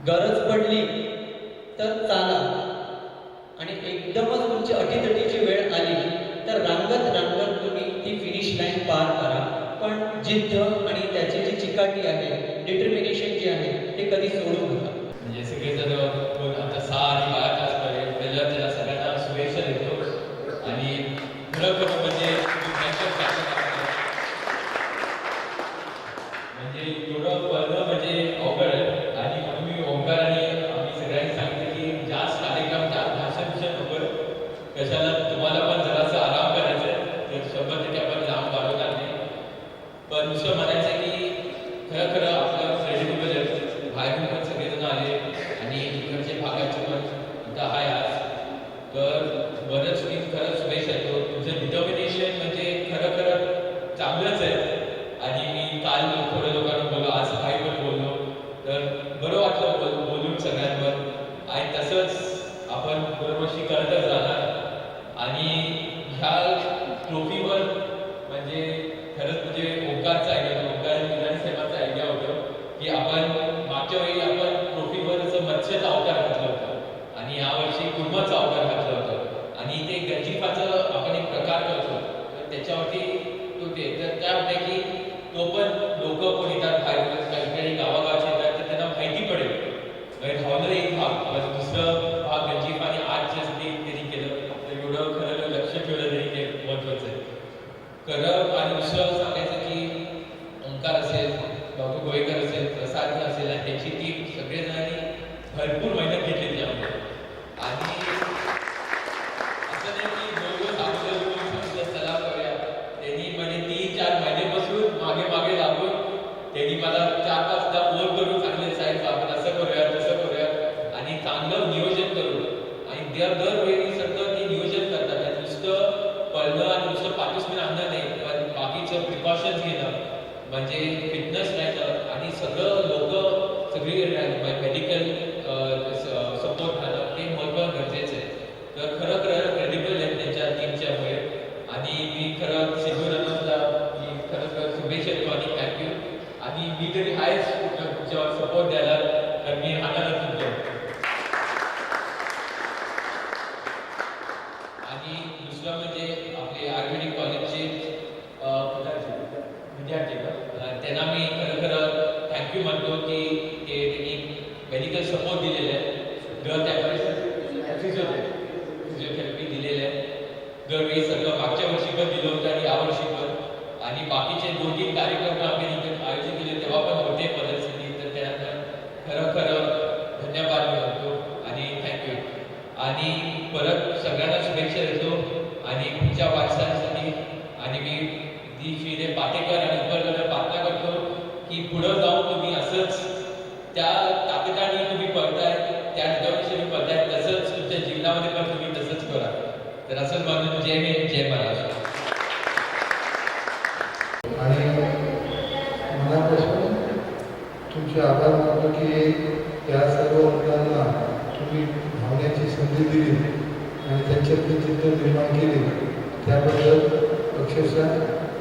Speaker 25: गरज पडली तर चाला आणि एकदमच तुमची अटीतटीची वेळ आली तर रांगत रांगत तुम्ही ती फिनिश लाईन पार करा. पण जिद्द आणि त्याची जी चिकाटी आहे, डिटर्मिनेशन जे आहे ते कधी सोडू नका.
Speaker 26: म्हणजे सगळेजण आता 6 आणि 12 तास पर्यंत त्याला सगळ्यांना शुभेच्छा देतो आणि खरं म्हणजे एवढं पळणं म्हणजे अवघड आहे. आणि आम्ही ओंकार आणि आम्ही सगळ्यांनी सांगितलं की जास्त कार्यक्रम जास्त भाषण नको, कशाला तुम्हाला पण जरासं आराम करायचं आहे तर 100% आपण लांब वाढवणार नाही. पण दुसरं म्हणायचं की खरं आपलं क्रेडिटेबल
Speaker 25: चांगलंच आहे. आणि मी काल थोड्या लोकांना बोललो, आज काही पण बोललो, तर बरं वाटलं बोलून सगळ्यांवर. आणि तसंच आपण दरवर्षी करतच राहणार. आणि ह्या ट्रॉफीवर म्हणजे खरंच म्हणजे ओंकारचा आयडिया, ओंकार निराणी साहेबांचा आयडिया होतं की आपण मागच्या वेळी आपण ट्रॉफीवर असं मत्स्याचा अवतार घातलं होतं आणि यावर्षी कुर्माचा अवतार घातलं होतं. आणि ते गंजिफाचं आपण एक प्रकार करतो, तर त्याच्यावरती तो ते तर त्यापैकी तो पण लोक कोण येतात बाहेर, काही गावागावचे येतात, तर त्यांना माहिती पडेल. धावणार एक भाग, दुसरं भाग गंजिफा आणि आज जे त्यांनी केलं, तर एवढं खरं लक्ष ठेवलं तरी ते महत्त्वाचं आहे खरं. आणि दुसरं सांगायचं की ओंकार असेल, डॉक्टर गोवेकर असेल, प्रसाद असेल आणि त्याची टीम सगळेजणांनी भरपूर मेहनत घेतली त्यामध्ये. आणि असं नाही की दोन अगोदर चला करूया, त्यांनी म्हणजे 3-4 महिन्यापासून मागे लागून त्यांनी मला 4-5दा फोन करून सांगितले, साहेब आपण असं करूया तसं करूया, आणि चांगलं नियोजन करून. आणि दरवेळी सगळं ते नियोजन करतात. त्यात नुसतं पळणं आणि नुसतं पार्टिसिपेट आणणं नाही, पण बाकीचं प्रिकॉशन्स घेणं म्हणजे फिटनेस राहणं आणि सगळं लोक सगळी मेडिकल सपोर्ट राहणं ते महत्त्वाचं गरजेचं आहे. तर खरं क्रेडिबल आहे त्यांच्या टीमच्यामुळे. आणि मी खरं सिद्धू रनर्सला मी खरं शुभेच्छा देतो आणि थँक्यू. आणि मी तरी आहेच तुमच्यावर सपोर्ट द्यायला, तर मी राहणारच तुमच्या. आणि दुसरं म्हणजे आपले आयुर्वेदिक कॉलेजचे विद्यार्थी, त्यांना मी खरं थँक्यू म्हणतो की ते त्यांनी मेडिकल सपोर्ट दिलेलं आहे. फिजिओथेरपी दिलेलं आहे दरवेळी, सगळं मागच्या वर्षी पण दिलं होतं आणि यावर्षी पण. आणि बाकीचे 2-3 कार्यक्रम आम्ही आयोजित केले तेव्हा पण होते पद्धतशीर, तर त्यांना खरं धन्यवाद म्हणतो आणि थँक्यू. आणि परत सगळ्यांना शुभेच्छा देतो आणि पुढच्या वाटचालीसाठी. आणि मी श्रीदेव पाटेकर आणि उपरकडे प्रार्थना करतो की पुढं जाऊन तुम्ही असंच त्या ताकदाने तुम्ही पळताय, त्या हृदयाविषयी तुम्ही पळताय, तसंच तुमच्या जीवनामध्ये पण तुम्ही तसंच करा. तर असंच म्हणून जय हिंद, जय महाराष्ट्र.
Speaker 3: आणि मनापासून तुमचे आभार मानतो की या सर्व मुलांना तुम्ही धावण्याची संधी दिली आणि त्यांच्यातली चिंता निर्माण केली, त्याबद्दल अक्षरशः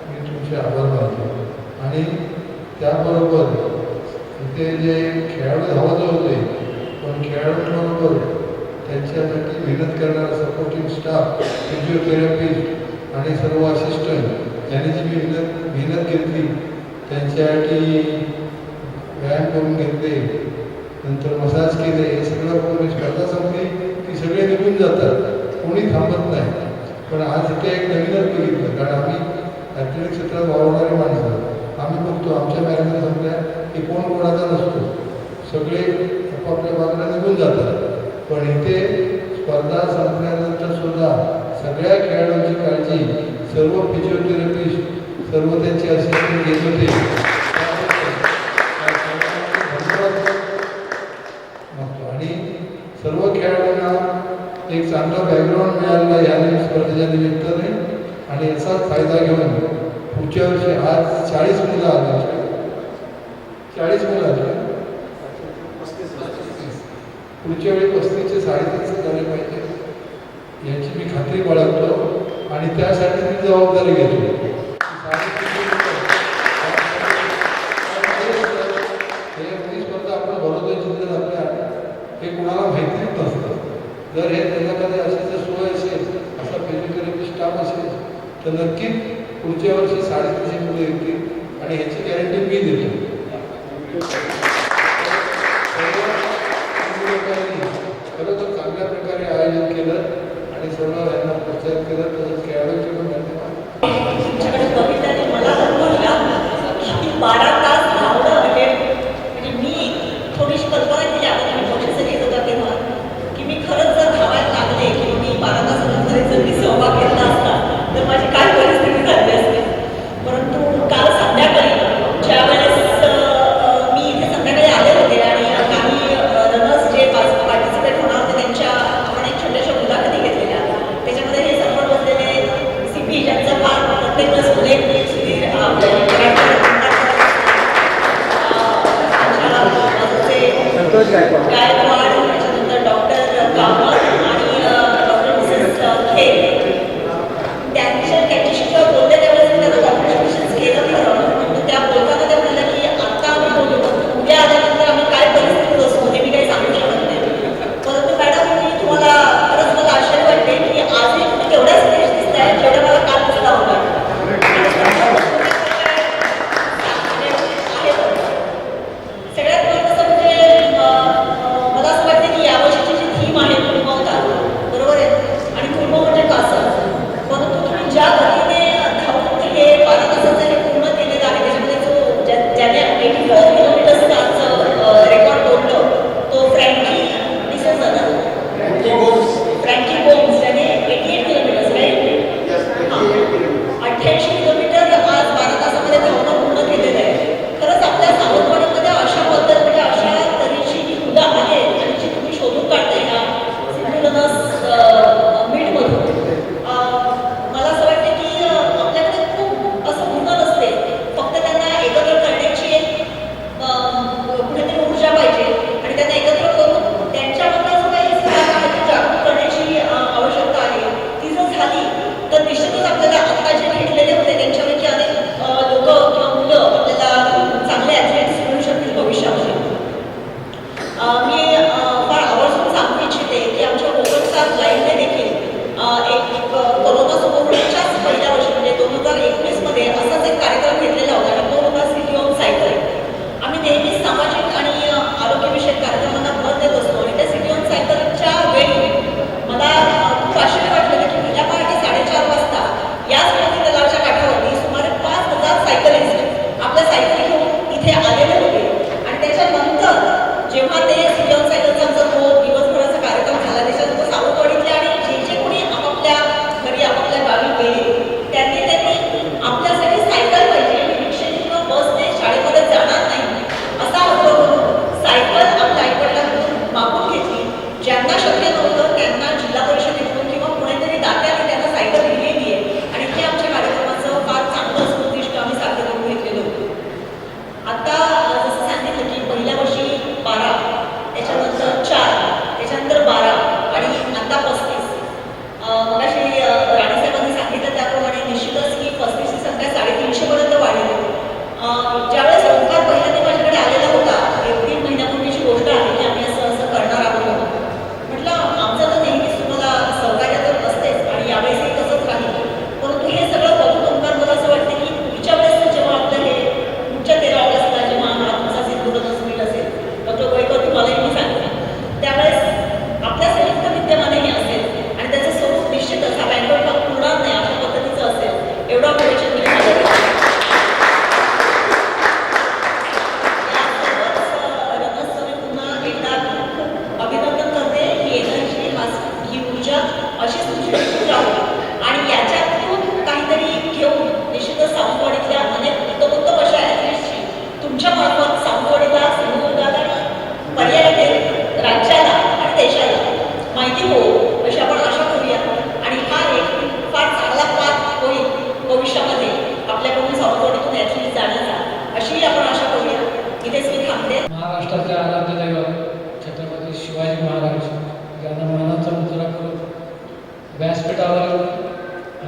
Speaker 3: मी तुमचे आभार मानतो. आणि त्याबरोबर इथे जे खेळाडू धावत होते, पण खेळाडूंबरोबर त्यांच्यासाठी मेहनत करणारा सपोर्टिंग स्टाफ, फिजिओथेरपिस्ट आणि सर्व असिस्टंट यांनी जी मेहनत घेतली, त्यांच्यासाठी व्यायाम करून घेतले, नंतर मसाज केले, हे सगळं करून स्पर्धा संपली की सगळे निघून जातात, कोणी थांबत नाही. पण आज इथे एक नवीनच बघितलं, कारण आम्ही ॲथलेटिक क्षेत्रात वावरणारी माणसं, आम्ही बघतो आमच्या मॅरेथॉन संपल्या की कोण कोणाचा नसतो, सगळे आपापल्या बाजूला निघून जातात. पण इथे स्पर्धा संपल्यानंतर सुद्धा सगळ्या खेळाडूंची काळजी सर्व फिजिओथेरपिस्ट, सर्व त्यांचे असिस्टंट घेत होते. आणि सर्व खेळाडूंना एक चांगला बॅकग्राऊंड मिळालेला या स्पर्धेच्या निमित्ताने. आणि याचाच फायदा घेऊन पुढच्या वर्षी आज 40 मुलं आले, 40 मुलं आले, पुढच्या वेळी 35 ते 37 झाले पाहिजे याची मी खात्री बाळगतो आणि त्यासाठी मी जबाबदारी घेतो. स्पर्धा आपण भरवतोय जिल्ह्यात आपल्या, हे कुणाला माहितीच नसतं. जर हे त्याच्याकडे अशी जर सोय असेल, असा फिजिओथेरपी स्टाफ असेल, तर नक्कीच पुढच्या वर्षी 37 मुलं येतील आणि ह्याची गॅरंटी मी देतो. खरोखर चांगल्या प्रकारे आयोजन केलं आणि सर्व यांना प्रोत्साहित केलं, तसंच खेळाडूंचे पण धन्यवाद.
Speaker 7: तुमच्याकडे बघितल्याने मला की 12 तास धावणं म्हणजे मी थोडीशी कल्पना केली आता तुम्ही मोठे घेत होता तेव्हा की मी खरंच जर धावायला लागले किंवा मी 12 तासानंतर जर मी सहभाग घेतला असता तर माझी काय परिस्थिती झाली असते. परंतु काल संध्याकाळी ज्या वेळेस मी इथे संध्याकाळी आले होते आणि काही रनर्स जे पार्टिसिपेट होणार होते त्यांच्या आपण एक छोट्याशा मुलाखती घेतलेल्या, त्याच्यामध्ये हे समोर बसलेले CP ज्यांचा फार प्रत्येक उल्लेख
Speaker 9: स्तरावर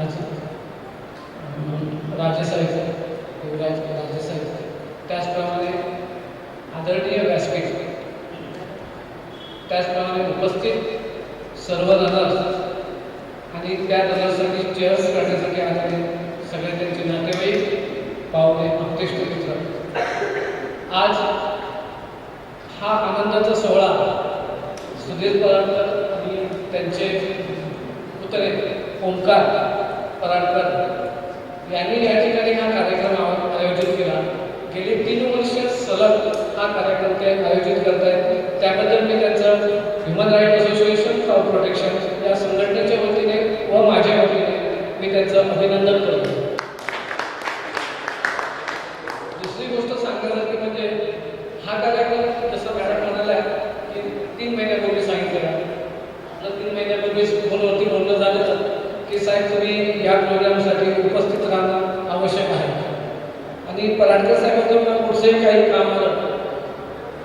Speaker 9: आज राज्यसाहेब युवराज राज्यसाहेब, त्याचप्रमाणे आदरणीय व्यासपीठ, त्याचप्रमाणे उपस्थित सर्व रनर्स आणि त्या रनर्ससाठी चेअर्स करण्यासाठी आलेले सगळे त्यांचे नातेवाईक, पाहुणे, आप्तेष्ट मित्र, आज हा आनंदाचा सोहळा सुधीर पराडकर आणि त्यांचे पुतळे ओंकार पराडकर यांनी या ठिकाणी हा कार्यक्रम आयोजित केला. गेली 3 वर्ष सलग हा कार्यक्रम ते आयोजित करत आहेत. त्याबद्दल मी त्यांचं human right association for protection या संघटनेच्या वतीने व माझ्या वतीने मी त्यांचं अभिनंदन करतो. दुसरी गोष्ट सांगण्यासारखी म्हणजे हा कार्यक्रम जसं मॅडम म्हणाल्या की 3 महिन्यापूर्वी सांगितलेला, आपलं 3 महिन्यापूर्वी फोनवरती बोलणं झालं की साहेब तुम्ही या प्रोग्रामसाठी उपस्थित राहणं आवश्यक आहे. आणि पराडकर साहेबांचं पुढचंही काही काम आलं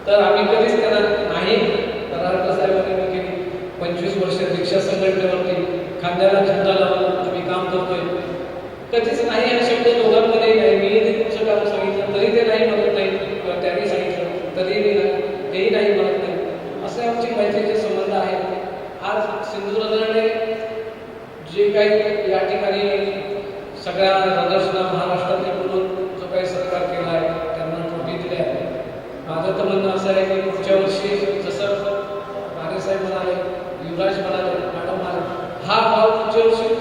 Speaker 9: तर आम्ही कधीच त्यांना नाही. पराडकर साहेबांनी गेली 25 वर्ष रिक्षा संघटनेवरती खांद्याला झेंडा लावून आम्ही काम करतोय. कधीच नाही हा शब्द दोघांमध्ये नाही. मी तुमचं काम सांगितलं तरी ते नाही म्हणत नाही, किंवा त्यांनी सांगितलं तरी तेही नाही म्हणत नाही. असे आमची मैत्रीचे संबंध आहेत. आज सिंधुदुर्गने जे काही या ठिकाणी सगळ्या रनर्सना महाराष्ट्रातले बोलून जो काही सत्कार केला आहे, त्यांना ट्रॉफी दिल्या आहे. माझं तर म्हणणं असं आहे की पुढच्या वर्षी जसं राणेसाहेब म्हणाले, युवराज म्हणाले, मॅडम म्हणाले, हा भाव पुढच्या वर्षी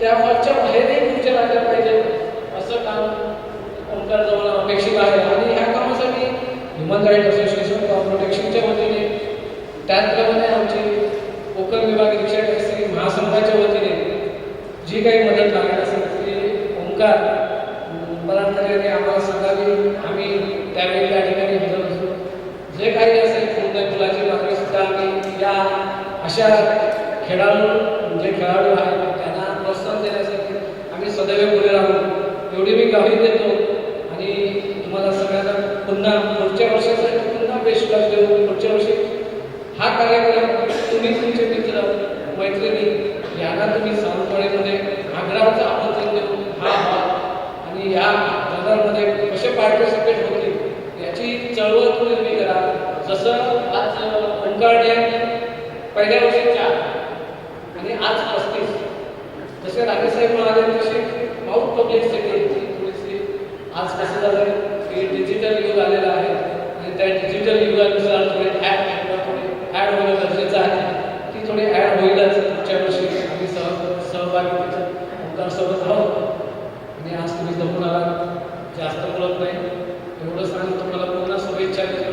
Speaker 9: त्या भावच्या बाहेरही पुढच्या लागल्या पाहिजे असं काम ओंकारजवळ अपेक्षित आहे. आणि ह्या कामासाठी ह्युमन राईट असोसिएशन फॉर प्रोटेक्शनच्या वतीने, त्याचप्रमाणे आमची कोकण विभाग रिक्षा टॅक्सी महासंघाच्या वतीने जी काही मदत लागणार असेल ती ओंकार पराडकर यांनी आम्हाला सांगावी. आम्ही त्यावेळी त्या ठिकाणी हजर असू. जे काही असेल फुलाची मागणी सुद्धा आम्ही या अशा खेळाडू आहेत त्यांना प्रोत्साहन देण्यासाठी आम्ही सदैव पुढे राहू एवढी मी ग्वाही देतो. आणि तुम्हाला सगळ्यांना पुन्हा पुढच्या वर्षासाठी पुन्हा बेस्ट लक देऊ. पुढच्या वर्षी हा कार्यक्रम तुम्ही तुमचे मित्र मैत्रिणी यांना तुम्ही सावंतवाडीमध्ये आग्रहाचं आमंत्रण देऊन हा भाग आणि या रनरमध्ये कसे पार्टिसिपेट होतील याची चळवळ तुम्ही उभी करा. जसं आज ओंकारने पहिल्या वर्षी 4 आणि आज 35, जसे राजेसाहेब म्हणाले तसे माउथ पब्लिसिटी थोडीशी आज कसं झालं की डिजिटल युग आलेलं आहे आणि त्या डिजिटल युगानुसार थोडे ॲड होणं गरजेचं आहे. ती थोडी ॲड होईलच. पुढच्या वर्षी आम्ही सहभागी ओंकारसोबत आहोत. आणि आज तुम्ही जमून आलात, जास्त बोलत नाही एवढं सांगून तुम्हाला पुन्हा शुभेच्छा देतो.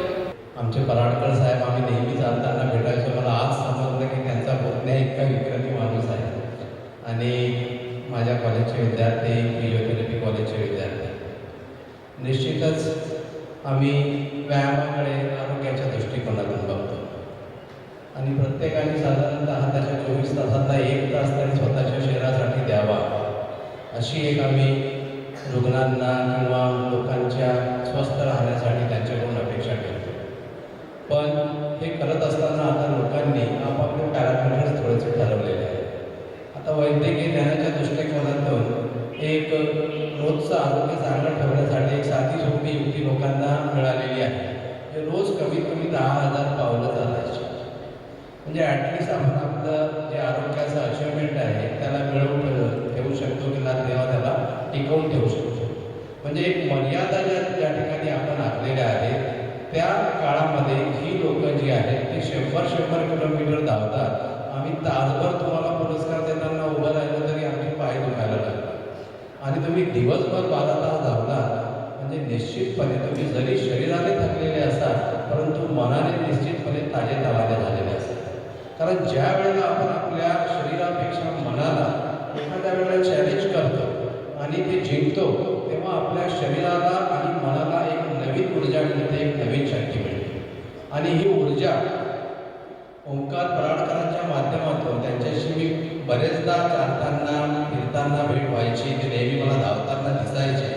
Speaker 4: आमचे पराडकर साहेब आम्ही नेहमी चालताना भेटायचो. मला आज समजलं की त्यांचा पुतण्या इतका विक्रमी माणूस आहे. आणि माझ्या कॉलेजचे विद्यार्थी, फिजिओथेरपी कॉलेजचे विद्यार्थी, निश्चितच आम्ही व्यायामाकडे आरोग्याच्या दृष्टिकोनातून बघतो. आणि प्रत्येकाने साधारणतः त्याच्या 24 तासातला 1 तास तरी स्वतःच्या शरीरासाठी द्यावा अशी एक आम्ही रुग्णांना किंवा लोकांच्या स्वस्थ राहण्यासाठी त्यांच्याकडून अपेक्षा करतो. पण हे करत असताना आता लोकांनी आपापले पॅरामीटर्स थोडेसे ठरवलेले आहेत. आता वैद्यकीय ज्ञानाच्या दृष्टिकोनातून एक रोजचं आरोग्य चांगलं ठेवण्यासाठी एक साधी सोपी युक्ती लोकांना मिळालेली आहे. हे रोज कमीत कमी 10,000 पावलं चालायची. म्हणजे ॲटलिस्ट आपण आपलं जे आरोग्याचं अचिव्हमेंट आहे त्याला मिळवून ठेवू शकतो किंवा त्याला टिकवून ठेवू शकतो. म्हणजे एक मर्यादा ज्या ठिकाणी आपण आखलेल्या आहेत त्या काळामध्ये ही लोकं जी आहेत ती 100 किलोमीटर धावतात. आम्ही तासभर तुम्हाला पुरस्कार देताना उभं राहिलं तरी आमचे पाय दुखायला लागतात. आणि तुम्ही दिवसभर 12 तास धावला म्हणजे निश्चितपणे तुम्ही जरी शरीराने थकलेले असाल परंतु मनाने निश्चितपणे ताजेतवाने झालेले असतात. कारण ज्या वेळेला आपण आपल्या शरीरापेक्षा मनाला एखाद्या वेळेला चॅलेंज करतो आणि ते जिंकतो तेव्हा आपल्या शरीराला आणि मनाला एक नवीन ऊर्जा मिळते, एक नवीन शक्ती मिळते. आणि ही ऊर्जा ओंकार पराडकरांच्या माध्यमातून त्यांच्याशी मी बरेचदा चालताना फिरताना भेट व्हायची. ते नेहमी मला धावताना दिसायचे.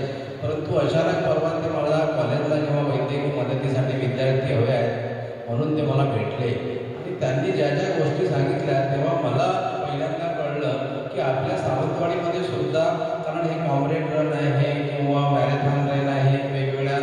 Speaker 4: परंतु अचानक परवा ते मला कॉलेजला जेव्हा वैद्यकीय मदतीसाठी विद्यार्थी हवे आहेत म्हणून ते मला भेटले. आणि त्यांनी ज्या ज्या गोष्टी सांगितल्या तेव्हा मला पहिल्यांदा कळलं की सावंतवाडीमध्ये सुद्धा, कारण हे कॉम्रेड रन आहे किंवा मॅरेथॉन रन आहे, वेगवेगळ्या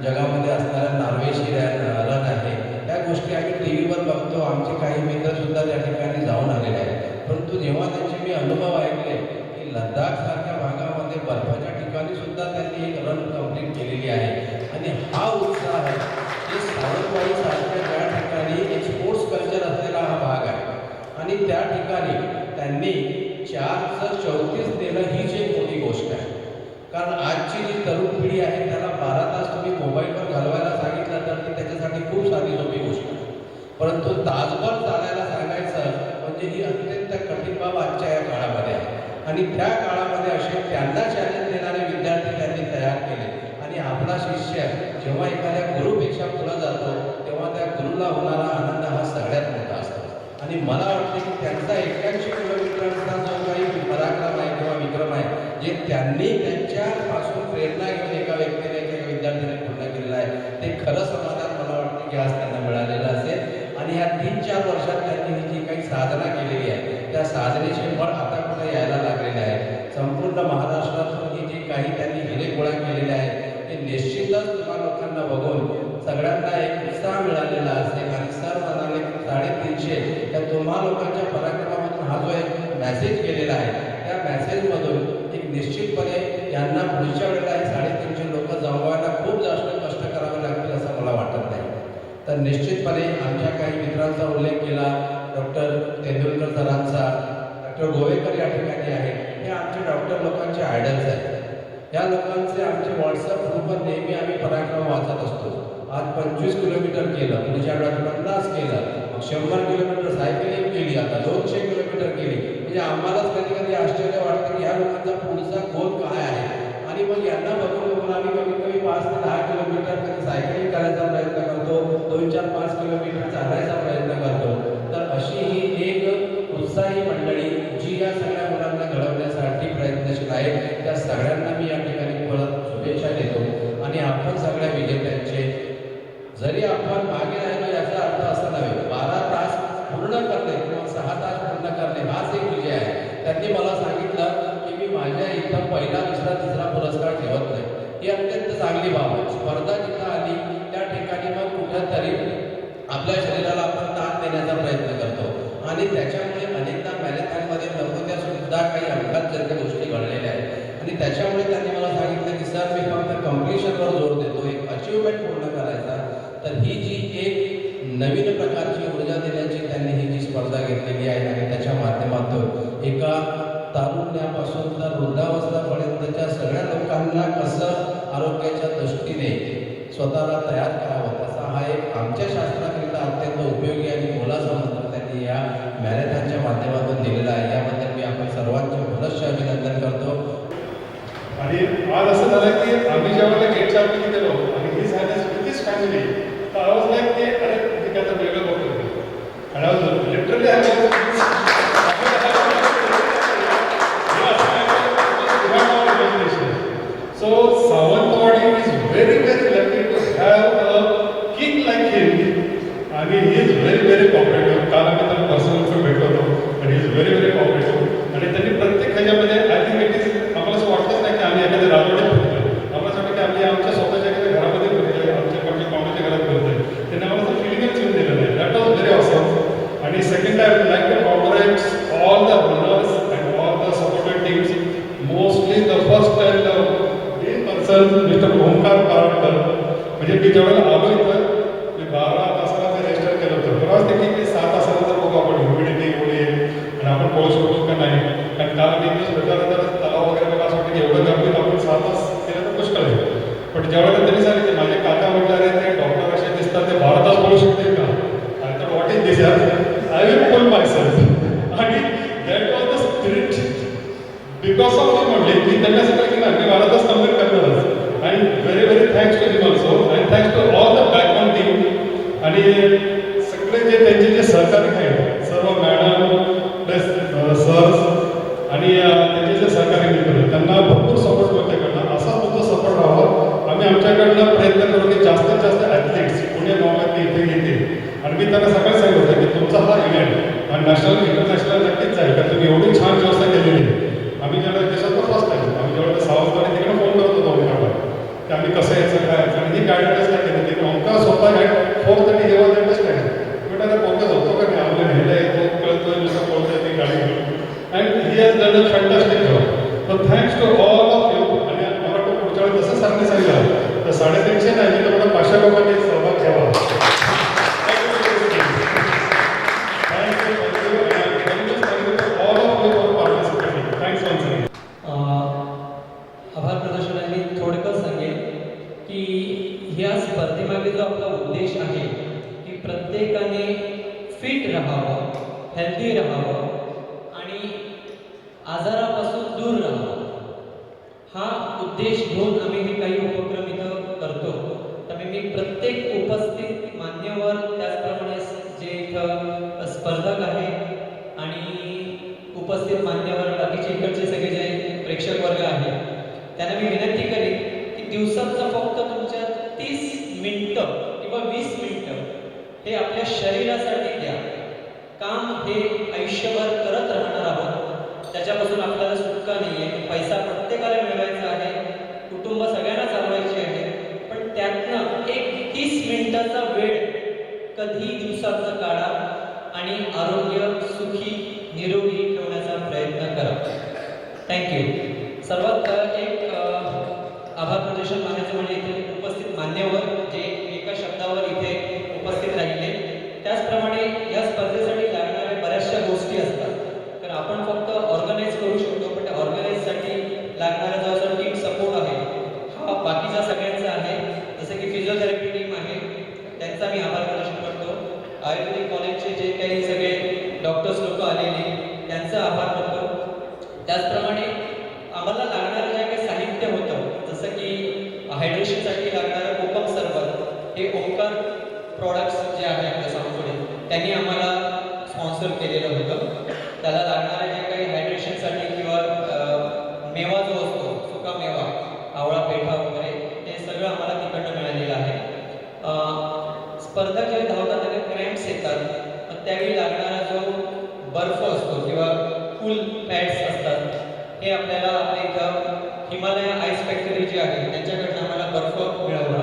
Speaker 4: जगामध्ये असणाऱ्या नार्वेशी रन आहे, त्या गोष्टी आम्ही टी व्हीवर बघतो. आमचे काही मित्रसुद्धा त्या ठिकाणी जाऊन आलेले आहेत. परंतु जेव्हा त्यांचे मी अनुभव ऐकले की लद्दाखसारख्या भागामध्ये बर्फाच्या ठिकाणी सुद्धा त्यांनी एक रन कंप्लीट केलेली आहे. आणि हा उत्साह हे सावंतवाडीसारख्या ज्या ठिकाणी एक स्पोर्ट्स कल्चर असलेला हा भाग आहे आणि त्या ठिकाणी त्यांनी 4:34 देणं हीच एक मोठी गोष्ट आहे. कारण आजची जी तरुण पिढी आहे त्याला 12 तास तुम्ही मोबाईलवर घालवायला सांगितलं तर ती त्याच्यासाठी खूप साधी सोपी गोष्ट आहे. परंतु तासभर चालायला सांगायचं म्हणजे ही अत्यंत कठीण बाब आजच्या या काळामध्ये आहे. आणि त्या काळामध्ये असे त्यांना चॅलेंज देणारे विद्यार्थी त्यांनी तयार केले. आणि आपला शिष्य जेव्हा एखाद्या गुरुपेक्षा पुढे जातो तेव्हा त्या गुरुला होणारा आनंद हा सगळ्यात मोठा असतो. आणि मला वाटते की त्यांचा 81 किलोमीटरचा जो काही पराक्रम आहे किंवा विक्रम आहे, जे त्यांनी त्यांच्यापासून प्रेरणा घेऊन एका व्यक्तीने एका विद्यार्थ्याने पूर्ण केलेलं आहे, ते खरं समाधान मला वाटतं की आज त्यांना मिळालेलं असेल. आणि ह्या 3-4 वर्षात त्यांनी ही जी काही साधना केलेली आहे त्या साधनेचे फळ आता कुठे यायला लागलेले आहे. संपूर्ण महाराष्ट्रातून ही जी काही त्यांनी हिरे गोळा केलेले आहे ते निश्चितच तुम्हा लोकांना बघून सगळ्यांना एक उत्साह मिळालेला असेल. आणि सर म्हणाले की 350 त्या तुम्हा लोकांच्या पराक्रमामधून हा जो एक मॅसेज केलेला आहे त्या मॅसेजमधून एक निश्चितपणे यांना पुढच्या वेळेला हे 350 लोक जमवायला खूप जास्त कष्ट करावे लागतील असं मला वाटत नाही. तर निश्चितपणे आमच्या काही मित्रांचा उल्लेख केला, डॉक्टर तेंडुलकर सरांचा, डॉक्टर गोवेकर या ठिकाणी आहे, हे आमचे डॉक्टर लोकांचे आयडल्स आहेत. या लोकांचे आमचे व्हॉट्सअप ग्रुपवर नेहमी आम्ही पराक्रम वाचत असतो. आज 25 किलोमीटर केलं, पुढच्या वेळात 50 केलं, 100 किलोमीटर सायकलिंग केली, आता 200 किलोमीटर केली. म्हणजे आम्हालाच कधी कधी आश्चर्य वाटतं की ह्या लोकांचा पुढचा गोल काय आहे. आणि मग यांना बघून आम्ही कमीत कमी 5 ते 10 किलोमीटर कधी सायकलिंग करायचा प्रयत्न करतो, 2-4-5 किलोमीटर चालायचा प्रयत्न करतो. तर अशी ही एक उत्साही मंडळी जी या सगळ्या मुलांना घडवण्यासाठी प्रयत्नशील आहे, त्या सगळ्यांना मी या ठिकाणी परत शुभेच्छा देतो. आणि आपण सगळ्या विजेत्यांचे, जरी आपण मागे राहिलो याचा अर्थ असा नव्हे, 12 तास पूर्ण करणे किंवा 6 तास पूर्ण करणे हाच एक विजय आहे. त्यांनी मला सांगितलं की मी माझ्या इथं पहिला, दुसरा, तिसरा पुरस्कार ठेवत नाही. ही अत्यंत चांगली बाब आहे. स्पर्धा जिथं आली त्या ठिकाणी मग कुठेतरी आपल्या शरीराला आपण ताण देण्याचा प्रयत्न करतो. आणि त्याच्यामुळे अनेकदा मॅरेथॉनमध्ये नको त्या सुद्धा काही अपघातजन्य गोष्टी घडलेल्या आहेत. आणि त्याच्यामुळे त्यांनी मला सांगितलं की सर मी फक्त कम्प्लिशनवर जोर देतो, एक अचिव्हमेंट पूर्ण करायचा. तर ही जी एक नवीन प्रकारची ऊर्जा देण्याची त्यांनी ही जी स्पर्धा घेतलेली आहे आणि त्याच्या माध्यमातून एका तारुण्यापासून तर वृद्धावस्थापर्यंतच्या सगळ्या लोकांना कसं आरोग्याच्या दृष्टीने स्वतःला तयार करावं तसा हा एक आमच्या शास्त्राकरिता अत्यंत उपयोगी आणि मोलाचा मंत्र त्यांनी या मॅरेथॉनच्या माध्यमातून दिलेला आहे. याबद्दल मी आपण सर्वांचे पुनश्च अभिनंदन करतो.
Speaker 23: आणि आज असं झालं की आम्ही जेव्हा गेटच्या आतमध्ये गेलो आणि ही झाली विथ फॅमिली, तर आवाज लाईक की अरे हे काय तर वेगळं बघतो. आणि आवाज literally So Sawantwadi is very lucky to have a king like him, and he is very cooperative. काल आम्ही त्याला पर्सनल भेटलो होतो आणि ही इज व्हेरी cooperative. आणि त्यांनी प्रत्येक ह्याच्यामध्ये आय थिंक इट इज आम्हाला असं वाटतच नाही की आम्ही एखाद्या राजवाड्यात फिरतोय. आम्हाला असं वाटतं की आम्ही आमच्या स्वतःच्या एखाद्या घरामध्ये फिरतोय, आमच्या कॉमेच्या घरात फिरतोय. त्यांनी आम्हाला असं फिलिंगच येऊन दिलं नाही. That was very awesome. आणि second I would like to congratulate all the runners and all the supported teams. Mostly the first and mister Omkar Karandkar. म्हणजे मी जेव्हा आलो इथं मी 12 तासाला ते रजिस्टर केलं होतं. बरोबर असते की मी 6 तासानंतर बघू आपण ह्युमिडिटी एवढी आहे आणि आपण पोहोचू शकतो का नाही. कारण काल मी दिवस भेटल्यानंतर तलाव वगैरे बघा असं वाटतं की एवढं गर्दीत आपण 6 तास केलं तर मुश्किल आहे. पण ज्यावेळेला त्यांनी सांगितलं की माझे काका म्हटलं अरे ते डॉक्टर असे दिसतात ते 12 तास बोलू शकतील का. आणि तर व्हॉट इज दिस यार, I will pull myself. आणि that was the spirit because of मी म्हटले की त्यांना सगळं की नाही मी 12 तास कंप्लीट करणारच. आणि very thanks to him also and thanks to all the background team. आणि सगळे जे त्यांचे जे सहकारी आहेत सर्व मॅडम प्लस सर्स आणि त्यांचे जे सहकारी मित्र त्यांना भरपूर सपोर्ट होते करणार. असा तुमचा सपोर्ट राहावा. आम्ही आमच्याकडनं प्रयत्न करू की जास्तीत जास्त ॲथलीट्स पुणे भागात इथे येतील. आणि मी त्यांना सगळं सांगितलं होतं की तुमचा हा इव्हेंट आणि नॅशनल इंटरनॅशनल नक्कीच आहे कारण तुम्ही एवढी छान व्यवस्था केलेली आहे. आणि कसं यायचं काय यायचं आणि ही गायडन्स नाही केलं त्यांनी ओंकार स्वतः 4:30 हे वॉज अंडरस्टँड बेटा फोकस होतो का नाही आपल्या ह्याला येतो कळतोय नुसतं बोलतोय ती गाडी घेऊन and he has done a fantastic job so thanks to all of you आणि मला वाटतं पुढच्या वेळी तसं सांगितलं तर 350 नाही तर मला 500 लोकांनी सहभाग घ्यावा
Speaker 25: आभार प्रदर्शनाने थोडकं सांगेन की ह्या स्पर्धेमागे जो आपला उद्देश आहे की प्रत्येकाने फिट राहावं, हेल्दी राहावं आणि आजारापासून दूर राहावं, हा उद्देश घेऊन आम्ही हे काही उपक्रम इथं करतो. त्यामुळे मी प्रत्येक उपस्थित मान्यवर त्याचप्रमाणे जे इथं स्पर्धक आहे आणि उपस्थित मान्यवर बाकीचे इकडचे सगळे जे प्रेक्षक वर्ग आहे त्यांना मी विनंती करेन की दिवसाचं फक्त तुमच्या 30 मिनिटं किंवा 20 मिनिटं हे आपल्या शरीरासाठी द्या. काम हे आयुष्यभर करत राहणार आहोत, त्याच्यापासून आपल्याला सुटका नाही आहे. पैसा प्रत्येकाला मिळवायचा आहे, कुटुंब सगळ्यांना चालवायचे आहे, पण त्यातनं एक 30 मिनिटाचा वेळ कधी दिवसाचा काढा आणि आरोग्य सुखी निरोगी ठेवण्याचा प्रयत्न करा. थँक्यू. सर्वात एक आभार प्रदर्शन मानायचं म्हणजे इथे उपस्थित मान्यवर जे एका शब्दावर इथे उपस्थित राहिले. त्याचप्रमाणे या स्पर्धेसाठी लागणाऱ्या बऱ्याचशा गोष्टी असतात, तर आपण फक्त ऑर्गनाईज करू शकतो, पण त्या ऑर्गनाईजसाठी लागणारा जो असा टीम सपोर्ट आहे हा बाकीच्या सगळ्यांचा आहे. जसं की फिजिओथेरपी टीम आहे त्यांचा मी आभार प्रदर्शन करतो. आयुर्वेदिक कॉलेजचे जे काही सगळे डॉक्टर्स लोक आलेले त्यांचा आभार करतो. त्याचप्रमाणे आम्हाला लागणारं जे काही साहित्य होतं जसं की हायड्रेशनसाठी लागणारं कोकम सरबत हे ओंकार प्रॉडक्ट्स जे आहे आपल्या सामोरे त्यांनी आम्हाला स्पॉन्सर केलेलं होतं. त्याला लागणारं जे काही हायड्रेशनसाठी किंवा मेवा जो असतो सुका मेवा आवळा पेठा वगैरे ते सगळं आम्हाला तिकडनं मिळालेलं आहे. स्पर्धक जे धावतात त्याला क्रॅम्प्स येतात, त्यावेळी लागणारा जो बर्फ असतो किंवा कूल पॅड्स असतात हे आपल्याला आपल्या इथं हिमालय आईस फॅक्टरी जी आहे त्यांच्याकडनं आम्हाला बर्फ मिळवला.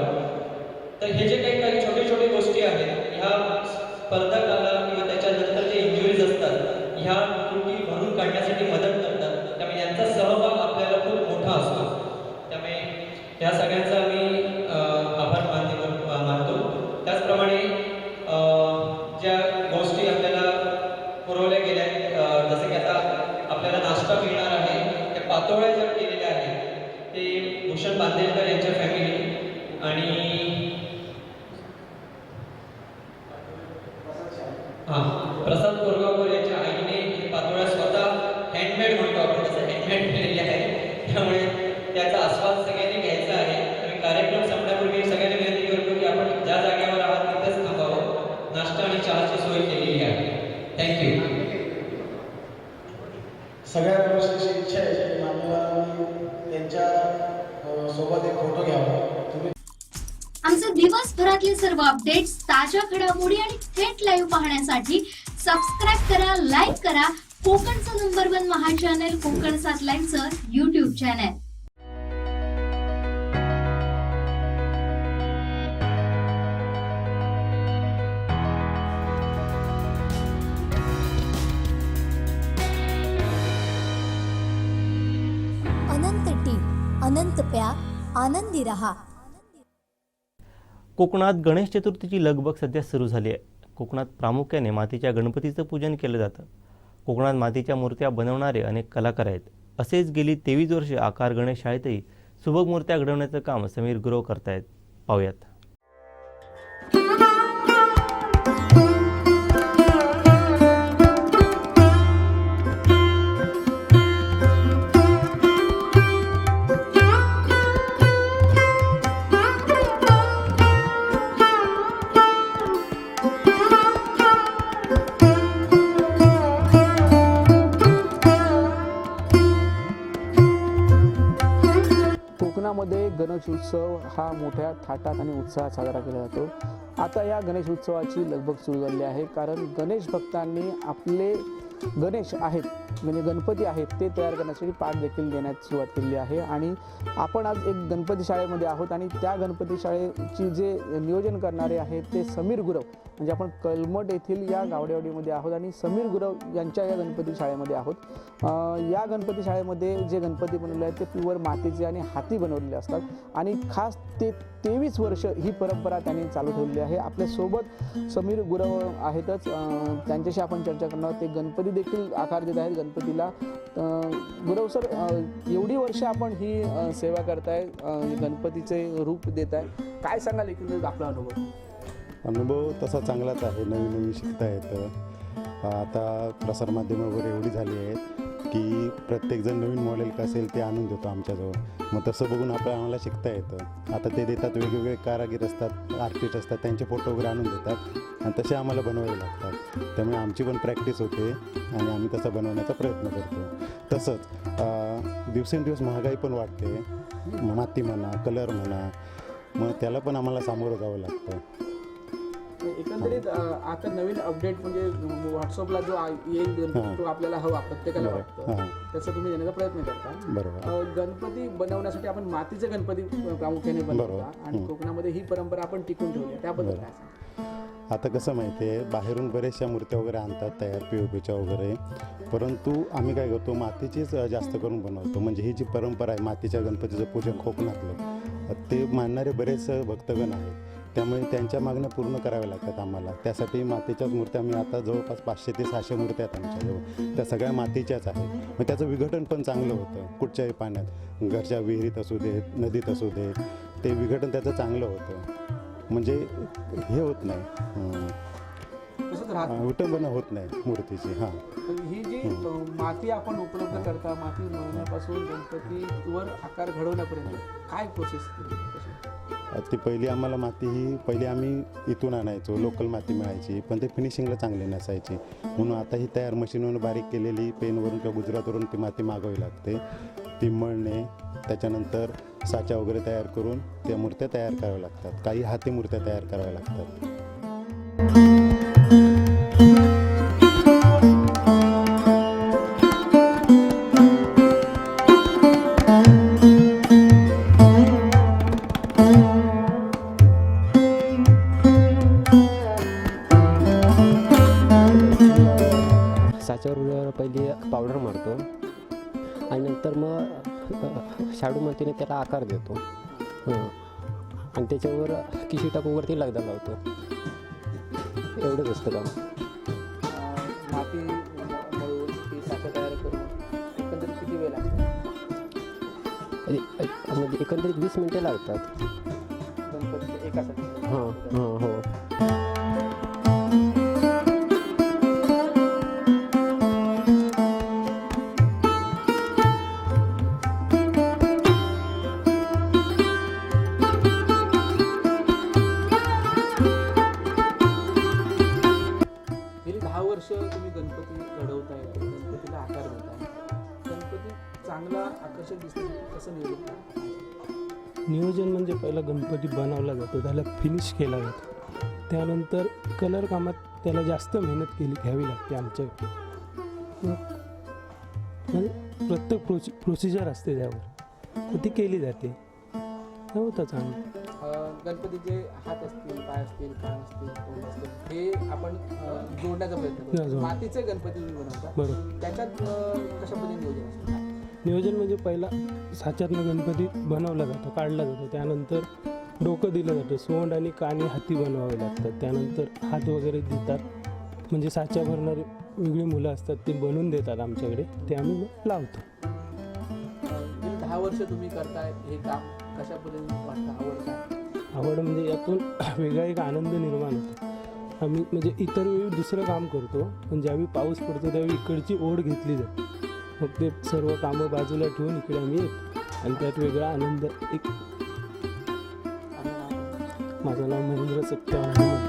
Speaker 25: तर हे जे काही छोटे छोटे गोष्टी आहेत ह्या स्पर्धकाला किंवा त्याच्यानंतर जे इंजुरीज असतात ह्या त्रुटी भरून काढण्यासाठी मदत करतात. त्यामुळे यांचा सहभाग आपल्याला खूप मोठा असतो. त्यामुळे ह्या सगळ्यांचा मी आभार मानतो. त्याचप्रमाणे ज्या गोष्टी आपल्याला पुरवल्या गेल्या जसं की आता आपल्याला नाश्ता मिळणार आहे त्या पातोळ्या ज्या केलेल्या आहेत ते भूषण बांदेलकर यांच्या फॅमिली आणि प्रसाद कोरगावकर यांच्या आईने हे पातोळ्या स्वतः हँडमेड म्हणतो आपण तसं हँडमेड केलेली आहे. त्यामुळे त्याचा आस्वाद सगळ्यांनी घ्यायचा आहे. आणि कार्यक्रम संपण्यापूर्वी सगळ्यांनी विनंती करतो की आपण ज्या जागेवर आहात तिथेच थांबावं. नाश्ता आणि चहाची सोय केलेली आहे. थँक्यू.
Speaker 6: सगळ्या व्यवस्थेची इच्छा आहे की मान्यवरांनी त्यांच्या सोबत एक फोटो घ्यावा.
Speaker 5: आमचे दिवसभरातले सर्व अपडेट्स, ताज्या घडामोडी आणि थेट लाईव्ह पाहण्यासाठी सबस्क्राईब करा, लाईक करा कोकणचं नंबर 1 महा चॅनल कोकण 7 लाईव्हचं YouTube चॅनल.
Speaker 12: अनंत टीम, अनंत प्या, आनंदी रहा.
Speaker 2: कोकणात गणेश चतुर्थीची लगबग सध्या सुरू झाली आहे. कोकणात प्रामुख्याने मातीच्या गणपतीचं पूजन केलं जातं. कोकणात मातीच्या मूर्त्या बनवणारे अनेक कलाकार आहेत. असेच गेली 23 वर्षे आकार गणेश शाळेतही सुबक मूर्त्या घडवण्याचं काम समीर गुरव करतायत. पाहूयात.
Speaker 13: कोकणामध्ये गणेशोत्सव हा मोठ्या थाटात आणि उत्साहात साजरा केला जातो. आता या गणेश उत्सवाची लगबग सुरू झाली आहे, कारण गणेश भक्तांनी आपले गणेश आहेत म्हणजे गणपती आहेत ते तयार करण्यासाठी पाठ देखील देण्यास सुरुवात केलेली आहे. आणि आपण आज एक गणपती शाळेमध्ये आहोत आणि त्या गणपती शाळेची जे नियोजन करणारे आहेत ते समीर गुरव, म्हणजे आपण कलमट येथील या गावडेवाडीमध्ये आहोत आणि समीर गुरव यांच्या या गणपती शाळेमध्ये आहोत. या गणपती शाळेमध्ये जे गणपती बनवले आहेत ते प्युअर मातीचे आणि हाती बनवलेले असतात आणि खास ते 23 वर्ष ही परंपरा त्यांनी चालू ठेवलेली आहे. आपल्यासोबत समीर गुरव आहेतच, त्यांच्याशी आपण चर्चा करणार. ते गणपती देखील आकार देत आहेत गणपतीला. गुरव सर, एवढी वर्ष आपण ही सेवा करताय, गणपतीचे रूप देत आहे, काय सांगाल एकंदरीत आपला अनुभव?
Speaker 14: अनुभव तसा चांगलाच आहे. नवीन नवीन शिकता येतं. आता प्रसारमाध्यमं वगैरे एवढी झाली आहेत की प्रत्येकजण नवीन मॉडेल का असेल ते आणून देतो आमच्याजवळ. मग तसं बघून आम्हाला शिकता येतं. आता ते देतात, वेगवेगळे कारागीर असतात, आर्टिस्ट असतात, त्यांचे फोटो वगैरे आणून देतात आणि तसे आम्हाला बनवावे लागतात. त्यामुळे आमची पण प्रॅक्टिस होते आणि आम्ही तसं बनवण्याचा प्रयत्न करतो. तसंच दिवसेंदिवस महागाई पण वाढते, माती म्हणा, कलर म्हणा, मग त्याला पण आम्हाला सामोरं जावं लागतं.
Speaker 13: एकंदरीत आता नवीन अपडेट म्हणजे व्हॉट्सअपला जो येईल तो आपल्याला हवा, प्रत्येकाला वाटतं, त्याचा तुम्ही देण्याचा प्रयत्न करता.
Speaker 14: बरोबर.
Speaker 13: गणपती बनवण्यासाठी आपण मातीचे गणपती प्रामुख्याने बनवता आणि कोकणामध्ये ही परंपरा आपण टिकून ठेवली, त्याबद्दल काय सांगा?
Speaker 14: आता कसं माहिती आहे, बाहेरून बऱ्याचशा मूर्त्या वगैरे आणतात तयार POPच्या वगैरे, परंतु आम्ही काय करतो मातीचीच जास्त करून बनवतो. म्हणजे ही जी परंपरा आहे मातीच्या गणपतीचं पूजन कोकणातलं, ते मानणारे बरेच भक्तगण आहेत. त्यामुळे त्यांच्या मागण्या पूर्ण कराव्या लागतात आम्हाला. त्यासाठी मातीच्याच मूर्त्या, आम्ही आता जवळपास 500 ते 600 मूर्त्या आहेत आमच्याजवळ, त्या सगळ्या मातीच्याच आहेत. मग त्याचं विघटन पण चांगलं होतं. कुठच्याही पाण्यात, घरच्या विहिरीत असू दे, नदीत असू दे, ते विघटन त्याचं चांगलं होतं. म्हणजे हे होत नाही, विटंबना होत नाही मूर्तीची. हां,
Speaker 13: ही जी माती आपण उपलब्ध करता, माती मिळवण्यापासून गणपतीवर आकार घडवण्यापर्यंत काय प्रोसेस
Speaker 14: ती पहिली आम्हाला माती ही पहिली आम्ही इथून आणायचो, लोकल माती मिळायची, पण ते फिनिशिंगला चांगली नसायची. म्हणून आता ही तयार मशीनवरून बारीक केलेली पेनवरून किंवा गुजरातवरून ती माती मागवावी लागते. ती मळणे, त्याच्यानंतर साचा वगैरे तयार करून त्या मूर्त्या तयार कराव्या लागतात. काही हाती मूर्त्या तयार कराव्या लागतात.
Speaker 15: साच्यावर पहिली पावडर मारतो आणि नंतर मग शाडू मातीने त्याला आकार देतो आणि त्याच्यावर किशी टाकूवरती लगदा लावतो. एवढंच असतं काम.
Speaker 13: माती मळून ती साचा तयार करून एकंदरीत किती वेळ लागतो?
Speaker 15: म्हणजे एकंदरीत 20 मिनिटे लागतात
Speaker 13: गणपती एकासाठी.
Speaker 15: हां हां हो.
Speaker 13: तुम्ही गणपती घडवताय, गणपतीला आकार देताय, गणपती चांगला आकर्षक दिसतो, कसं
Speaker 17: नियोजन म्हणजे पहिला गणपती बनवला जातो, त्याला फिनिश केला जातो, त्यानंतर कलर कामात त्याला जास्त मेहनत घ्यावी लागते आमच्याकडे. प्रत्येक प्रोसिजर असते त्यावर, ती केली जाते, होतं चांगलं.
Speaker 13: गणपतीचे हात असतील, पाय असतील, कान असतील, तोंड असतील, हे आपण जोडण्याचा प्रयत्न करतो. मातीचे गणपती बनवतात, बरोबर. त्याच्यात कशा पद्धतीने नियोजन असतं?
Speaker 17: नियोजन म्हणजे पहिला साच्यातनं गणपती बनवला जातो, काढला जातो, त्यानंतर डोकं दिलं जातं, सोंड आणि कानी हाती बनवावे लागतात, त्यानंतर हात वगैरे देतात. म्हणजे साच्या भरणारी वेगळी मुलं असतात, ते बनवून देतात आमच्याकडे, ते आम्ही लावतो.
Speaker 13: 10 वर्ष तुम्ही करताय हे काम, कशा पद्धतीने वाटतं?
Speaker 17: आवड म्हणजे यातून वेगळा एक आनंद निर्माण होतो. आम्ही म्हणजे इतर वेळी दुसरं काम करतो, पण ज्यावेळी पाऊस पडतो त्यावेळी इकडची ओढ घेतली जाते. मग ते सर्व कामं बाजूला ठेवून इकडे आम्ही येतो आणि त्यात वेगळा आनंद. एक माझं नाव महेंद्र सत्यावान.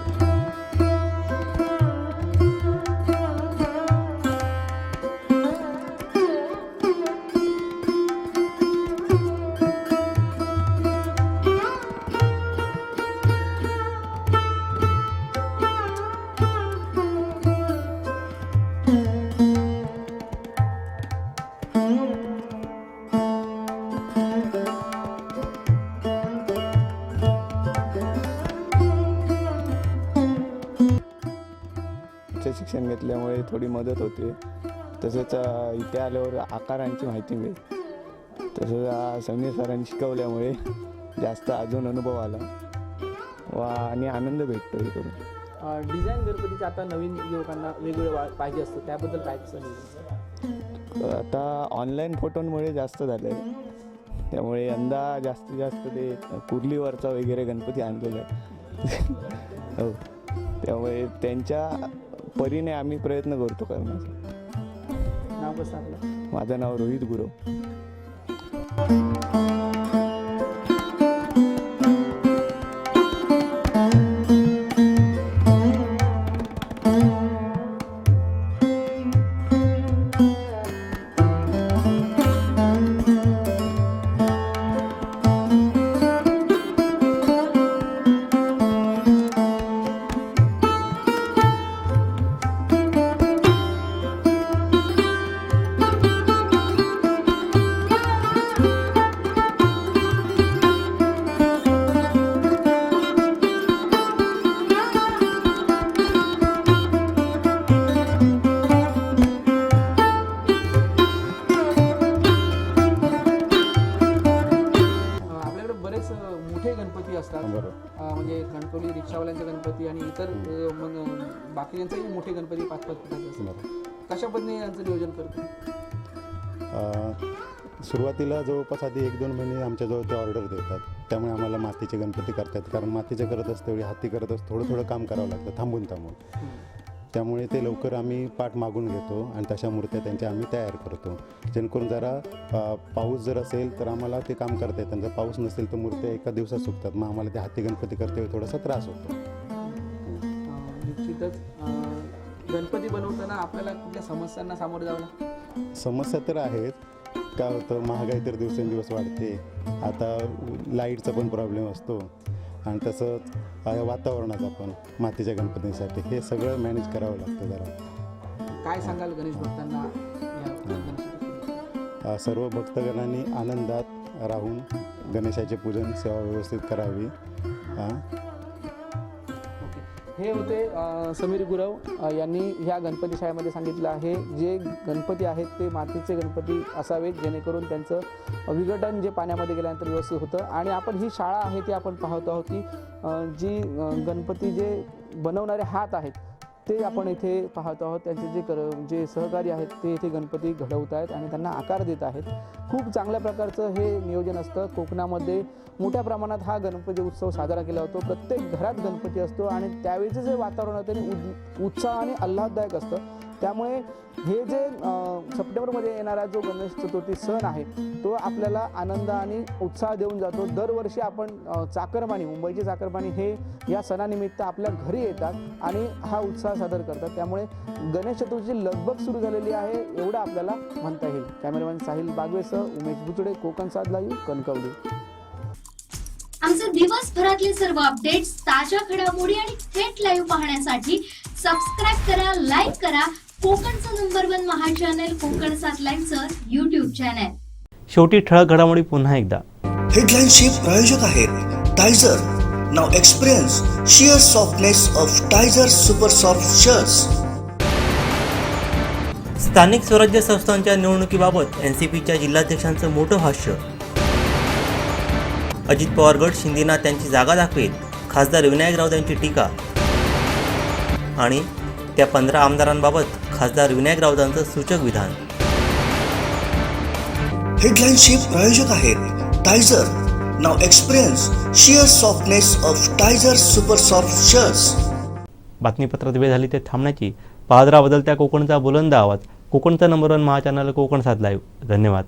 Speaker 13: शिक्षण घेतल्यामुळे थोडी मदत होते. तसंच इथे आल्यावर आकारांची माहिती मिळते. तसंच समीर सरांनी शिकवल्यामुळे जास्त अजून अनुभव आला आणि आनंद भेटतो हे करून.
Speaker 1: डिझाईन गणपतीचे आता नवीन युवकांना वेगवेगळे पाहिजे असतं, त्याबद्दल काय सांगितलं?
Speaker 13: आता ऑनलाईन फोटोंमुळे जास्त झालं आहे, त्यामुळे यंदा जास्तीत जास्त ते कुर्लीवरचा वगैरे गणपती आणलेला आहे. हो, त्यामुळे त्यांच्या परीने आम्ही प्रयत्न करतो करण्याचा.
Speaker 1: नाव कसं आपलं?
Speaker 13: माझं नाव रोहित गुरव.
Speaker 1: मोठे गणपती असतात, म्हणजे कणकवली रिक्षावाल्यांचे गणपती आणि इतर मग बाकीच्यांचेही मोठे गणपती 5-5 फुटाचे असतात. कशा पद्धतीने यांचं नियोजन करतो?
Speaker 14: सुरुवातीला जवळपास आधी 1-2 महिने आमच्याजवळ ते ऑर्डर देतात, त्यामुळे आम्हाला मातीचे गणपती करतात. कारण मातीचे करत असते वेळी हाती करत असतो थोडं काम करावं लागतं थांबून. त्यामुळे ते लवकर आम्ही पाठ मागून घेतो आणि तशा मूर्त्या त्यांच्या आम्ही तयार करतो, जेणेकरून जरा पाऊस जर असेल तर आम्हाला ते काम करता येतं. जर पाऊस नसेल तर मूर्त्या एका दिवसात सुकतात, मग आम्हाला ते हाती गणपती करते थोडासा त्रास होतो.
Speaker 1: निश्चितच गणपती बनवताना आपल्याला कुठल्या समस्यांना सामोरं जावं लागतं?
Speaker 14: समस्या तर आहेत. काय होतं, महागाई तर दिवसेंदिवस वाढते, आता लाईटचा पण प्रॉब्लेम असतो आणि तसंच वातावरणाचा पण मातीच्या गणपतींसाठी हे सगळं मॅनेज करावं लागतं. जरा
Speaker 1: काय सांगाल गणेश भक्तांना?
Speaker 14: सर्व भक्तगणांनी आनंदात राहून गणेशाचे पूजन सेवा व्यवस्थित करावी.
Speaker 13: हे होते समीर गुरव यांनी ह्या गणपती शाळेमध्ये सांगितलं आहे, जे गणपती आहेत ते मातीचे गणपती असावेत, जेणेकरून त्यांचं विघटन जे पाण्यामध्ये गेल्यानंतर व्यवस्थित होतं. आणि आपण ही शाळा आहे ती आपण पाहत आहोत की जी गणपती जे बनवणारे हात आहेत ते आपण इथे पाहत आहोत. त्यांचे जे सहकारी आहेत ते इथे गणपती घडवत आहेत आणि त्यांना आकार देत आहेत. खूप चांगल्या प्रकारचं हे नियोजन असतं. कोकणामध्ये मोठ्या प्रमाणात हा गणपती उत्सव साजरा केला जातो. प्रत्येक घरात गणपती असतो आणि त्यावेळीचं जे वातावरण आहे ते उत्साह आणि आल्हाददायक असतं. त्यामुळे हे जे सप्टेंबरमध्ये येणारा जो गणेश चतुर्थी सण आहे तो आपल्याला आनंद आणि उत्साह देऊन जातो. दरवर्षी आपण चाकरमानी, मुंबईचे चाकरमानी हे या सणानिमित्त आपल्या घरी येतात आणि हा उत्साह सादर करतात. त्यामुळे गणेश चतुर्थीची लगबग सुरू झालेली आहे एवढं आपल्याला म्हणता येईल. कॅमेरामॅन साहिल बागवेसह उमेश बुचडे, कोकण 7 लाईव्ह, कणकवली.
Speaker 5: आमचे दिवसभरातले सर्व अपडेट्स, ताज्या घडामोडी आणि थेट लाईव्ह पाहण्यासाठी सबस्क्राईब करा, लाईक करा कोकणचं नंबर 1 महा चॅनल कोकण 7 लाईव्हचं YouTube चॅनल.
Speaker 2: शेवटी ठळक घडामोडी पुन्हा एकदा.
Speaker 16: हेडलाईनचे प्रायोजक आहेत Tyzer. Now experience sheer softness of Tyzer super soft shirts.
Speaker 2: स्थानिक स्वराज्य संस्थांच्या निवडणुकीबाबत NCPच्या जिल्हाध्यक्षांचं मोठं भाष्य. अजित पवार गट शिंदेना त्यांची जागा दाखवेल, खासदार विनायक राऊत यांची टीका. आणि त्या 15 आमदारांबाबत खासदार विनायक राऊतांचं सूचक विधान.
Speaker 16: हेडलाईनचे प्रायोजक आहेत Tyzer. Now experience sheer softness of Tyzer super soft shirts.
Speaker 2: बातमीपत्रात वेळ झाली ते थांबण्याची. पाहत राहा बदलत्या कोकणचा बुलंद आवाज. कोकणचा number 1 Maha channel Konkan 7 live. धन्यवाद.